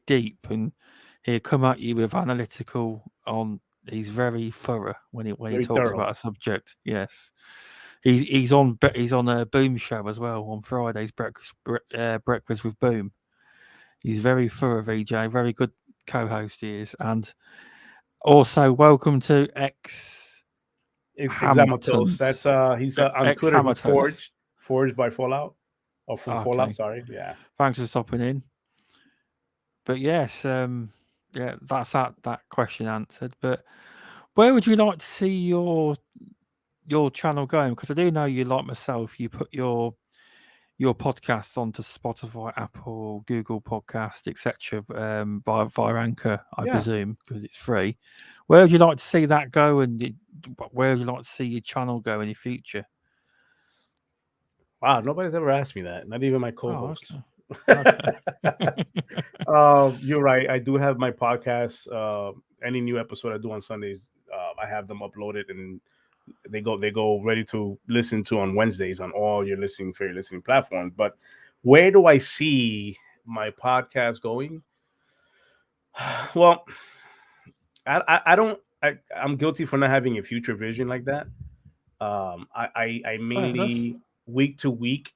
[SPEAKER 1] deep, and he'll come at you with analytical on. He's very thorough when he
[SPEAKER 2] Very
[SPEAKER 1] talks
[SPEAKER 2] thorough.
[SPEAKER 1] about a subject. Yes, he's on a Boom show as well on Fridays. Breakfast with Boom. He's very thorough, VJ. Very good co-host he is, and also welcome to
[SPEAKER 2] Examatos. That's
[SPEAKER 1] Hamilton's
[SPEAKER 2] he's on
[SPEAKER 1] ex
[SPEAKER 2] Twitter. But
[SPEAKER 1] Hamatos.
[SPEAKER 2] Forged by Fallout or from Fallout.
[SPEAKER 1] Okay,
[SPEAKER 2] Sorry. Yeah.
[SPEAKER 1] thanks for stopping in. But yes, yeah, that's that question answered. But where would you like to see your channel going? Because I do know you, like myself, you put your podcasts onto Spotify, Apple, Google Podcast, etc. Via Anchor, I
[SPEAKER 2] Yeah.
[SPEAKER 1] presume, because it's free. Where would you like to see that go, and where would you like to see your channel go in the future?
[SPEAKER 2] Wow. Nobody's ever asked me that. Not even my
[SPEAKER 1] Oh,
[SPEAKER 2] co-host.
[SPEAKER 1] okay, okay.
[SPEAKER 2] You're right. I do have my podcast. Any new episode I do on Sundays, I have them uploaded, and they go ready to listen to on Wednesdays on all your favorite listening platforms. But where do I see my podcast going? Well, I don't. I'm guilty for not having a future vision like that. I
[SPEAKER 1] Fair enough.
[SPEAKER 2] mainly week to week,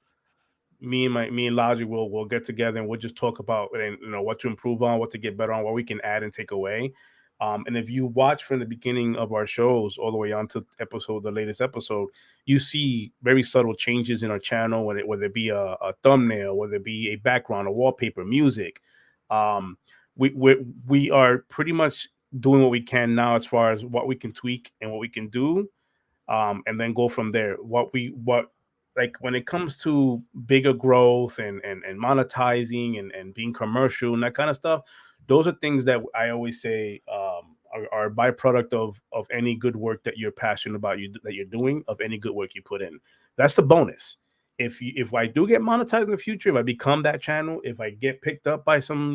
[SPEAKER 2] me and Logic will get together and we'll just talk about, and what to improve on, what to get better on, what we can add and take away. And if you watch from the beginning of our shows all the way on to the latest episode, you see very subtle changes in our channel, whether it be a thumbnail, whether it be a background, a wallpaper, music. Um, we are pretty much doing what we can now as far as what we can tweak and what we can do, and then go from there. What like when it comes to bigger growth and monetizing and being commercial and that kind of stuff, those are things that I always say are a byproduct of any good work that you're passionate about, that you're doing, of any good work you put in. That's the bonus. If I do get monetized in the future, if I become that channel, if I get picked up by some,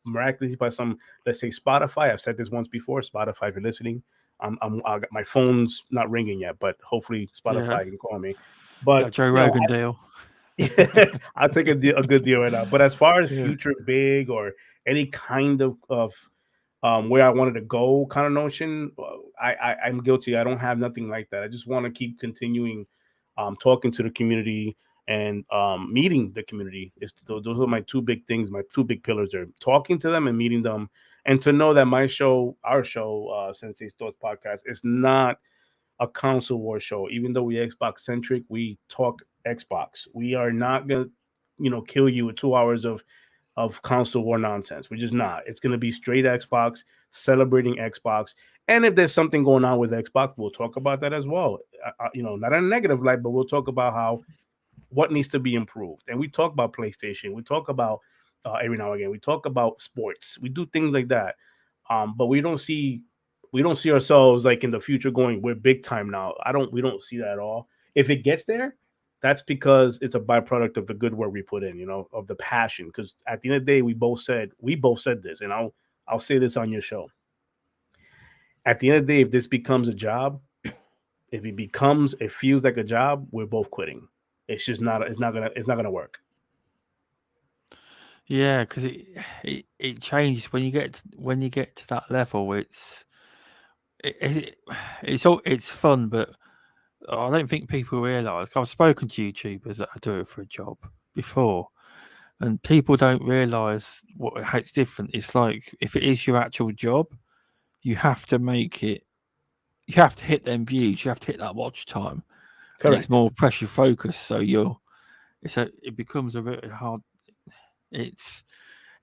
[SPEAKER 2] miraculously by some, let's say Spotify. I've said this once before. Spotify, if you're listening, my phone's not ringing yet, but hopefully
[SPEAKER 1] Yeah,
[SPEAKER 2] Spotify can call me.
[SPEAKER 1] yeah,
[SPEAKER 2] But
[SPEAKER 1] Joe Rogan deal.
[SPEAKER 2] I'll take a good deal right now. But as far as
[SPEAKER 1] Yeah,
[SPEAKER 2] future big or any kind of where I wanted to go kind of notion, I'm guilty. I don't have nothing like that. I just want to keep continuing talking to the community and meeting the community. Those are my two big things. My two big pillars are talking to them and meeting them, and to know that our show, Sensei's Thoughts Podcast, is not a console war show. Even though we Xbox centric, we talk Xbox. We are not gonna, kill you with 2 hours of console war nonsense. We're just not. It's gonna be straight Xbox, celebrating Xbox. And if there's something going on with Xbox, we'll talk about that as well. Not in a negative light, but we'll talk about what needs to be improved. And we talk about PlayStation. We talk about every now and again. We talk about sports. We do things like that. But we don't see ourselves like in the future going, we're big time now. We don't see that at all. If it gets there, that's because it's a byproduct of the good work we put in, of the passion. Because at the end of the day, we both said this, and I'll say this on your show. At the end of the day, if this becomes a job, if it feels like a job, we're both quitting. It's just not. It's not gonna work.
[SPEAKER 1] Yeah, because it changes when you get to that level. It, it's fun, but I don't think people realise. I've spoken to YouTubers that do it for a job before, and people don't realise how it's different. It's like if it is your actual job, you have to make it. You have to hit them views. You have to hit that watch time, and it's
[SPEAKER 2] Correct.
[SPEAKER 1] more pressure focused. So it becomes a really hard. It's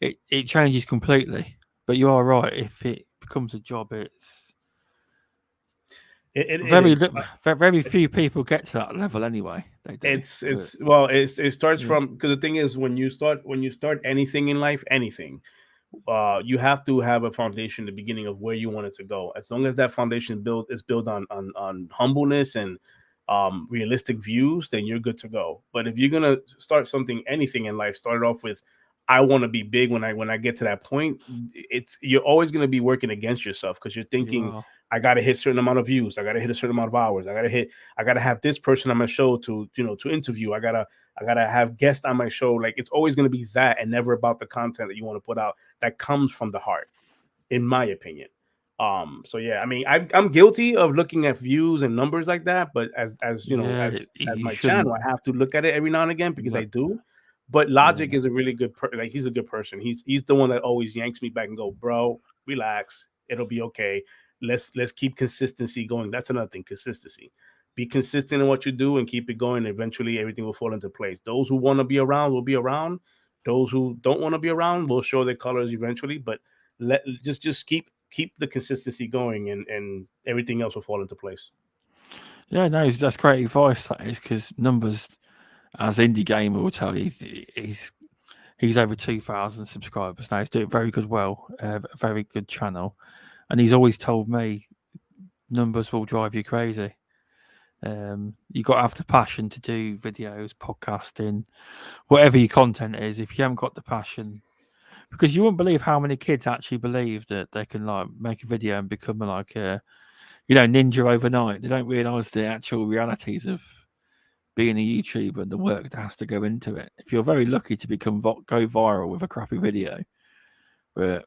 [SPEAKER 1] it changes completely. But you are right. If it becomes a job, it's
[SPEAKER 2] It is.
[SPEAKER 1] very few people get to that level anyway. They do, but
[SPEAKER 2] It starts
[SPEAKER 1] yeah,
[SPEAKER 2] from, because the thing is, when you start anything in life, anything, you have to have a foundation at the beginning of where you want it to go. As long as that foundation built on humbleness and realistic views, then you're good to go. But if you're gonna start something, anything in life, start it off with, I want to be big. When I get to that point, it's you're always gonna be working against yourself, because you're
[SPEAKER 1] you
[SPEAKER 2] thinking,
[SPEAKER 1] are.
[SPEAKER 2] I gotta hit a certain amount of views, I gotta hit a certain amount of hours, I gotta have this person on my show to interview, I gotta have guests on my show. Like, it's always gonna be that, and never about the content that you want to put out that comes from the heart, in my opinion. So yeah, I mean, I'm guilty of looking at views and numbers like that, but as you know,
[SPEAKER 1] Yeah,
[SPEAKER 2] as
[SPEAKER 1] you
[SPEAKER 2] my channel,
[SPEAKER 1] shouldn't.
[SPEAKER 2] I have to look at it every now and again, because I
[SPEAKER 1] But
[SPEAKER 2] do. But Logic
[SPEAKER 1] yeah,
[SPEAKER 2] is a really good like, he's a good person. He's the one that always yanks me back and go, bro, relax, it'll be okay. Let's keep consistency going. That's another thing, consistency. Be consistent in what you do and keep it going. Eventually, everything will fall into place. Those who want to be around will be around. Those who don't want to be around will show their colors eventually. But just keep the consistency going, and everything else will fall into place.
[SPEAKER 1] yeah, no, that's great advice. That is because numbers, as indie gamer will tell you, he's over 2,000 subscribers now. He's doing very good, a very good channel, and he's always told me numbers will drive you crazy. You got to have the passion to do videos, podcasting, whatever your content is. If you haven't got the passion, because you wouldn't believe how many kids actually believe that they can like make a video and become like a ninja overnight. They don't realise the actual realities of being a YouTuber and the work that has to go into it. If you're very lucky to go viral with a crappy video, but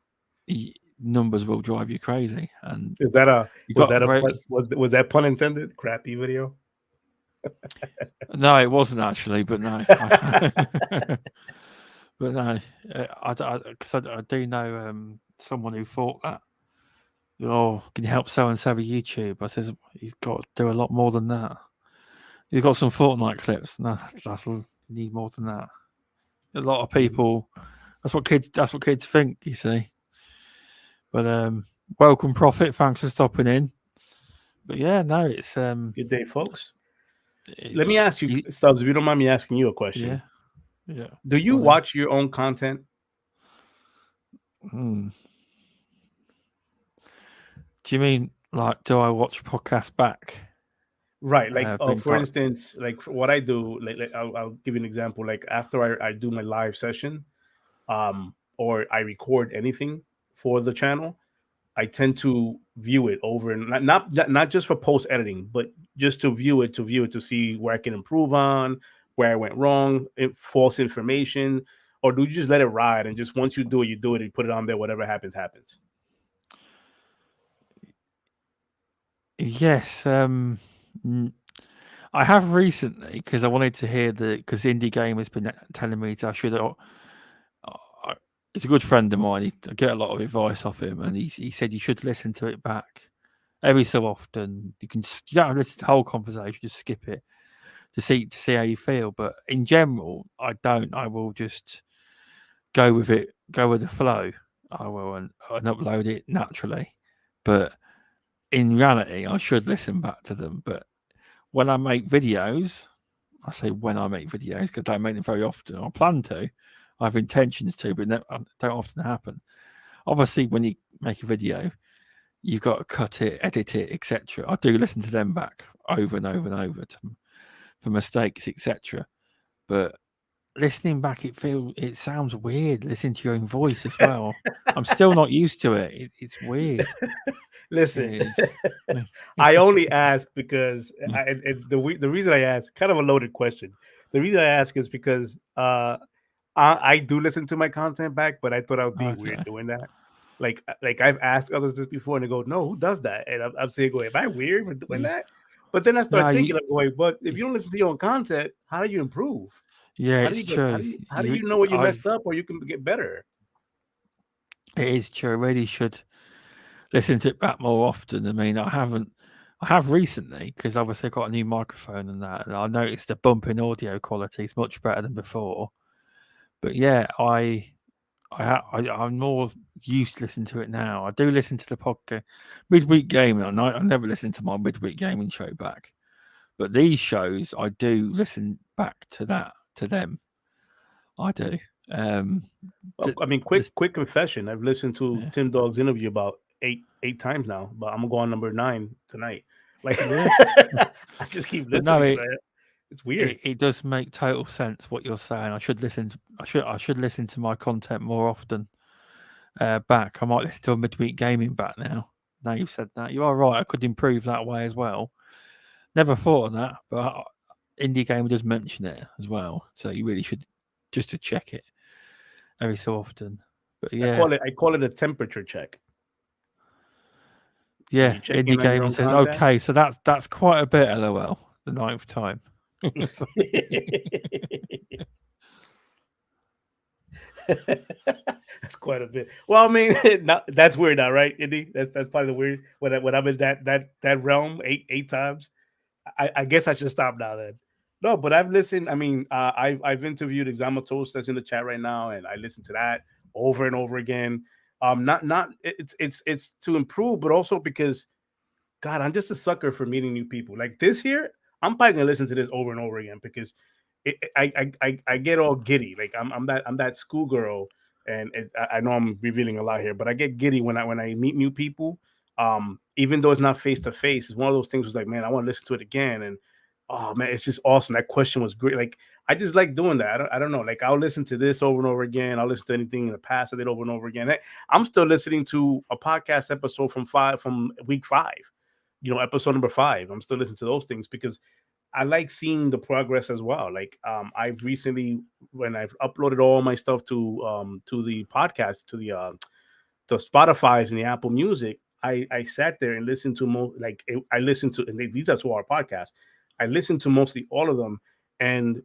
[SPEAKER 1] numbers will drive you crazy, and
[SPEAKER 2] Is that a
[SPEAKER 1] you
[SPEAKER 2] was
[SPEAKER 1] got
[SPEAKER 2] that a pun,
[SPEAKER 1] very.
[SPEAKER 2] was that pun intended? Crappy video.
[SPEAKER 1] No, it wasn't actually, but no, but no, I do know someone who thought that. Oh, can you help so and so with YouTube? I says he's got to do a lot more than that. He's got some Fortnite clips. No, you need more than that. A lot of
[SPEAKER 2] Mhm.
[SPEAKER 1] people. That's what kids think. You see, but welcome, Prophet. Thanks for stopping in. But yeah, no, it's
[SPEAKER 2] Good day, folks.
[SPEAKER 1] it,
[SPEAKER 2] Let me ask you,
[SPEAKER 1] you,
[SPEAKER 2] Stubbs, if you don't mind me asking you a
[SPEAKER 1] yeah,
[SPEAKER 2] question.
[SPEAKER 1] yeah.
[SPEAKER 2] Do you
[SPEAKER 1] Go on then.
[SPEAKER 2] watch your own content?
[SPEAKER 1] Hmm. Do you mean like do I watch podcasts back?
[SPEAKER 2] Right. Like,
[SPEAKER 1] Being
[SPEAKER 2] for
[SPEAKER 1] fo-
[SPEAKER 2] instance, like, for what I do, like I'll give you an example. Like, after I do my live session, or I record anything for the channel, I tend to view it over, and not just for post editing, but just to see where I can improve on, where I went wrong, false information, or do you just let it ride and just, once you do it, and put it on there, whatever happens, happens.
[SPEAKER 1] yes. I have recently because I wanted to hear because Indie Game has been telling me I should. He's a good friend of mine. I get a lot of advice off him, and he said you should listen to it back every so often. You don't have to listen to the whole conversation, just skip it to see how you feel. But in general, I don't. I will just go with it, go with the flow. I will and upload it naturally. But in reality, I should listen back to them. But when I make videos, I say when I make videos because I don't make them very often. I plan to. I have intentions to, but don't often happen. Obviously, when you make a video, you've got to cut it, edit it, etc. I do listen to them back over and over and over for mistakes, etc. But listening back, it sounds weird listening to your own voice as well. I'm still not used to it. It's weird. It
[SPEAKER 2] Listen,
[SPEAKER 1] is.
[SPEAKER 2] I only ask because the reason I ask, kind of a loaded question. The reason I ask is because I do listen to my content back, but I thought I was being weird
[SPEAKER 1] Okay.
[SPEAKER 2] doing that. Like I've asked others this before, and they go, "No, who does that?" And I'm saying, "Go, am I weird for doing
[SPEAKER 1] Yeah.
[SPEAKER 2] that?" But then I
[SPEAKER 1] No,
[SPEAKER 2] start thinking, I'm going, "But if
[SPEAKER 1] y-
[SPEAKER 2] you don't listen to your own content, how do you improve?
[SPEAKER 1] yeah,
[SPEAKER 2] How do
[SPEAKER 1] it's
[SPEAKER 2] you get?
[SPEAKER 1] true.
[SPEAKER 2] How do you know what you messed
[SPEAKER 1] I've.
[SPEAKER 2] up, or you can get better?"
[SPEAKER 1] It is true. I really should listen to it back more often. I mean, I haven't. I have recently because obviously I got a new microphone and that, and I noticed the bump in audio quality is much better than before. But yeah, I'm more used to listening to it now. I do listen to the podcast midweek gaming. I never listen to my midweek gaming show back, but these shows I do listen back to them. I do. Um,
[SPEAKER 2] Well,
[SPEAKER 1] th-
[SPEAKER 2] I mean,
[SPEAKER 1] this,
[SPEAKER 2] quick confession. I've listened to
[SPEAKER 1] yeah,
[SPEAKER 2] Tim Dog's interview about eight times now, but I'm gonna go on number 9 tonight. Like
[SPEAKER 1] yeah,
[SPEAKER 2] I just keep
[SPEAKER 1] but no,
[SPEAKER 2] listening to it. It's weird.
[SPEAKER 1] it does make total sense what you're saying. I should listen to my content more often. Back, I might listen to a midweek gaming back now. Now you've said that, you are right. I could improve that way as well. Never thought of that, but Indie Gamer does mention it as well, so you really should just to check it every so often. But yeah,
[SPEAKER 2] I call it a temperature check. When
[SPEAKER 1] yeah,
[SPEAKER 2] you check
[SPEAKER 1] Indie
[SPEAKER 2] in on your
[SPEAKER 1] Gamer
[SPEAKER 2] own
[SPEAKER 1] says
[SPEAKER 2] content.
[SPEAKER 1] okay, so that's quite a bit. LOL, the ninth time.
[SPEAKER 2] That's quite a bit. Well, I mean, that's weird now, right, Indy? That's probably the weird when I'm in that realm eight times. I guess I should stop now then. No, but I've listened. I mean, I've interviewed Examatos that's in the chat right now, and I listened to that over and over again. Not it's to improve, but also because God, I'm just a sucker for meeting new people. Like this here, I'm probably gonna listen to this over and over again because I get all giddy. Like I'm that schoolgirl, and I know I'm revealing a lot here, but I get giddy when I meet new people. Even though it's not face to face, it's one of those things. Was like, man, I want to listen to it again, and oh man, it's just awesome. That question was great. Like I just like doing that. I don't know. Like I'll listen to this over and over again. I'll listen to anything in the past I did over and over again. I'm still listening to a podcast episode from week 5, episode number 5. I'm still listening to those things because I like seeing the progress as well. Like I've recently, when I've uploaded all my stuff to the podcast, to the Spotify's and the Apple Music, I sat there and listened to I listened to, and these are 2-hour podcasts. I listened to mostly all of them, and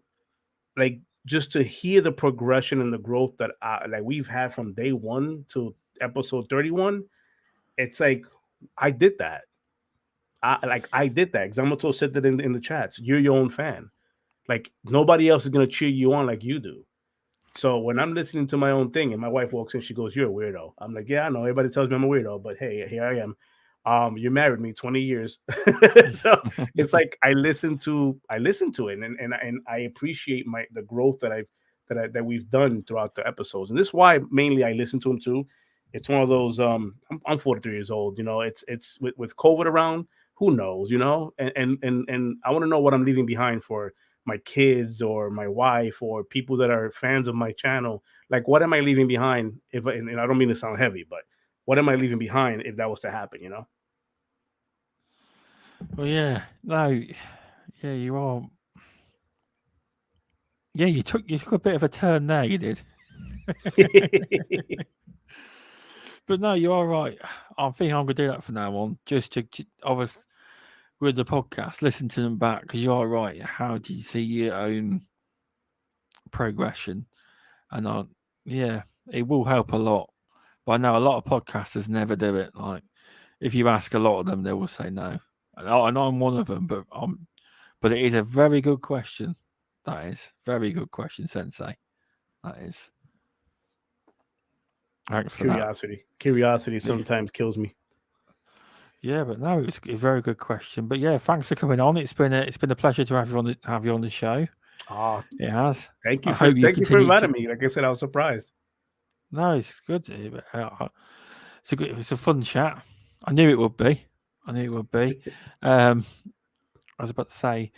[SPEAKER 2] like just to hear the progression and the growth that like we've had from day 1 to episode 31. It's like I did that. I did that. Xamato said that in the chats. You're your own fan. Like nobody else is gonna cheer you on like you do. So when I'm listening to my own thing and my wife walks in, she goes, "You're a weirdo." I'm like, "Yeah, I know. Everybody tells me I'm a weirdo, but hey, here I am. You married me 20 years." So it's like I listen to it, and I appreciate the growth that we've done throughout the episodes. And this is why mainly I listen to them too. It's one of those I'm 43 years old, it's with COVID around, who knows, and I want to know what I'm leaving behind for my kids or my wife or people that are fans of my channel. Like what am I leaving behind if and I don't mean to sound heavy, but what am I leaving behind if that was to happen?
[SPEAKER 1] Well, yeah, no, yeah, you are. Yeah, you took a bit of a turn there. You did, but no, you are right. I think I'm gonna do that from now on, just to obviously with the podcast, listen to them back because you are right. How do you see your own progression? And yeah, it will help a lot. But I know a lot of podcasters never do it. Like if you ask a lot of them, they will say no. And I'm one of them, but it is a very good question. That is very good question, Sensei. That is. Thanks for that.
[SPEAKER 2] Curiosity
[SPEAKER 1] Yeah,
[SPEAKER 2] sometimes kills me.
[SPEAKER 1] yeah, but no, it's a very good question. But yeah, thanks for coming on. It's been a pleasure to have you on the show.
[SPEAKER 2] Ah,
[SPEAKER 1] It has.
[SPEAKER 2] thank you
[SPEAKER 1] I
[SPEAKER 2] for
[SPEAKER 1] hope you
[SPEAKER 2] thank you for
[SPEAKER 1] continue to.
[SPEAKER 2] inviting me. Like I said, I was surprised.
[SPEAKER 1] No, it's good. It's a fun chat. I knew it would be. I knew it would be. I was about to say.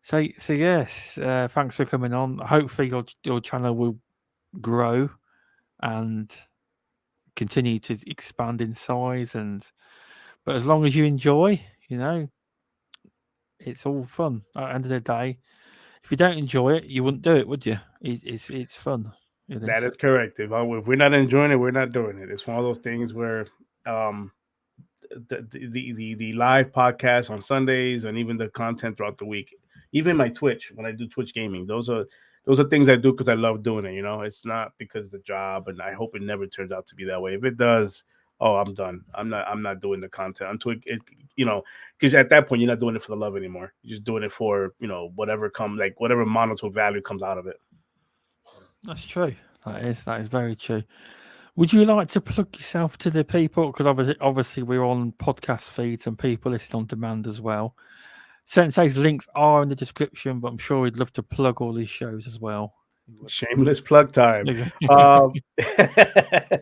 [SPEAKER 1] So yes, thanks for coming on. Hopefully your channel will grow and continue to expand in size, and but as long as you enjoy, you know, it's all fun. At the end of the day, if you don't enjoy it, you wouldn't do it, would you? It's fun. It
[SPEAKER 2] That
[SPEAKER 1] is.
[SPEAKER 2] is correct. If we're not enjoying it, we're not doing it. It's one of those things where um, the live podcast on Sundays and even the content throughout the week, even my Twitch when I do Twitch gaming, those are things I do because I love doing it. You know, it's not because the job, and I hope it never turns out to be that way. If it does, oh, I'm done. I'm not doing the content until you know, because at that point you're not doing it for the love anymore. You're just doing it for whatever whatever monetary value comes out of it.
[SPEAKER 1] That's true. That is very true. Would you like to plug yourself to the people? Because obviously we're on podcast feeds and people listen on demand as well. Sensei's links are in the description, but I'm sure he'd love to plug all these shows as well. He would.
[SPEAKER 2] Shameless plug time.
[SPEAKER 1] Okay.
[SPEAKER 2] Um,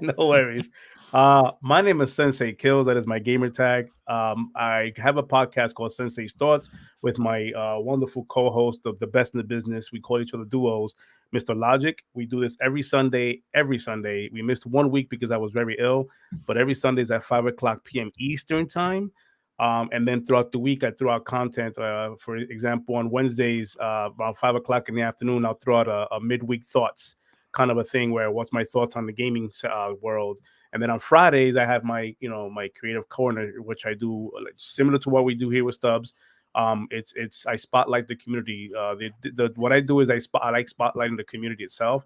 [SPEAKER 2] no worries. My name is SenseiK1lls. That is my gamer tag. I have a podcast called Sensei's Thoughts with my wonderful co-host of the best in the business. We call each other duos, Mr. Logic. We do this every Sunday. Every Sunday. We missed 1 week because I was very ill, but every Sunday is at 5 o'clock p.m. Eastern time. And then throughout the week, I throw out content. For example, on Wednesdays, around 5 o'clock in the afternoon, I'll throw out a midweek thoughts kind of a thing where what's my thoughts on the gaming world. And then on Fridays, I have my creative corner, which I do similar to what we do here with Stubs. It's I spotlight the community. What I do is I like spotlighting the community itself.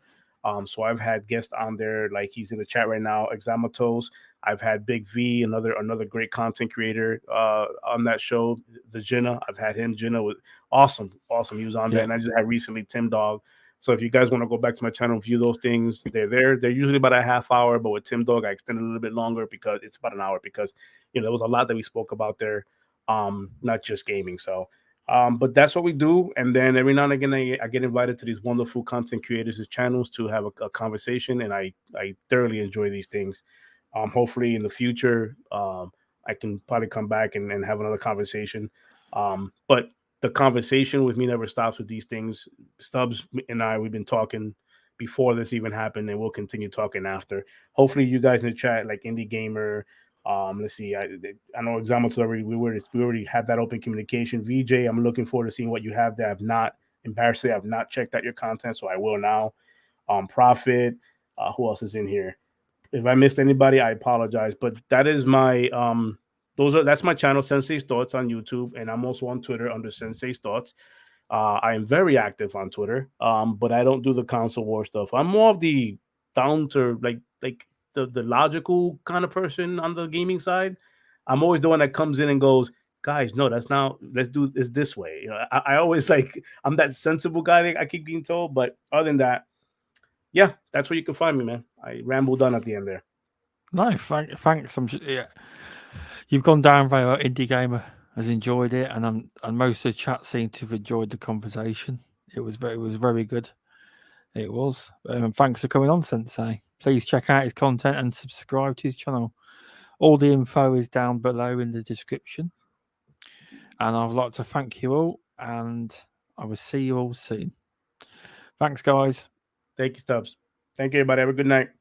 [SPEAKER 2] So I've had guests on there, like he's in the chat right now, Examatos. I've had Big V, another great content creator on that show. The Jenna, I've had him. Jenna was awesome. He was on there,
[SPEAKER 1] Yeah.
[SPEAKER 2] and I just had recently Tim Dog. So if you guys want to go back to my channel and view those things, they're there. They're usually about a half hour, but with Tim Dog, I extended a little bit longer because it's about an hour because there was a lot that we spoke about there, not just gaming. So but that's what we do. And then every now and again, I get invited to these wonderful content creators' channels to have a conversation, and I thoroughly enjoy these things. Hopefully, in the future, I can probably come back and have another conversation. But the conversation with me never stops with these things. Stubbs and I, we've been talking before this even happened, and we'll continue talking after. Hopefully, you guys in the chat, like Indie Gamer, let's see. I know examples already. We already have that open communication. VJ, I'm looking forward to seeing what you have there. I've not embarrassingly, I've not checked out your content, so I will now. Profit. Who else is in here? If I missed anybody, I apologize. But that is my that's my channel, Sensei's Thoughts on YouTube, and I'm also on Twitter under Sensei's Thoughts. I am very active on Twitter, but I don't do the console war stuff. I'm more of the down to like the logical kind of person on the gaming side. I'm always the one that comes in and goes, guys, no, that's not. Let's do this way. I always I'm that sensible guy that I keep being told. But other than that, yeah, that's where you can find me, man. I rambled on at the end there.
[SPEAKER 1] No, thanks. Yeah, you've gone down very well. Indie Gamer has enjoyed it, and most of the chat seem to have enjoyed the conversation. It was very good. It was. Thanks for coming on, Sensei. Please check out his content and subscribe to his channel. All the info is down below in the description. And I'd like to thank you all, and I will see you all soon. Thanks, guys.
[SPEAKER 2] Thank you, Stubbs. Thank you, everybody. Have a good night.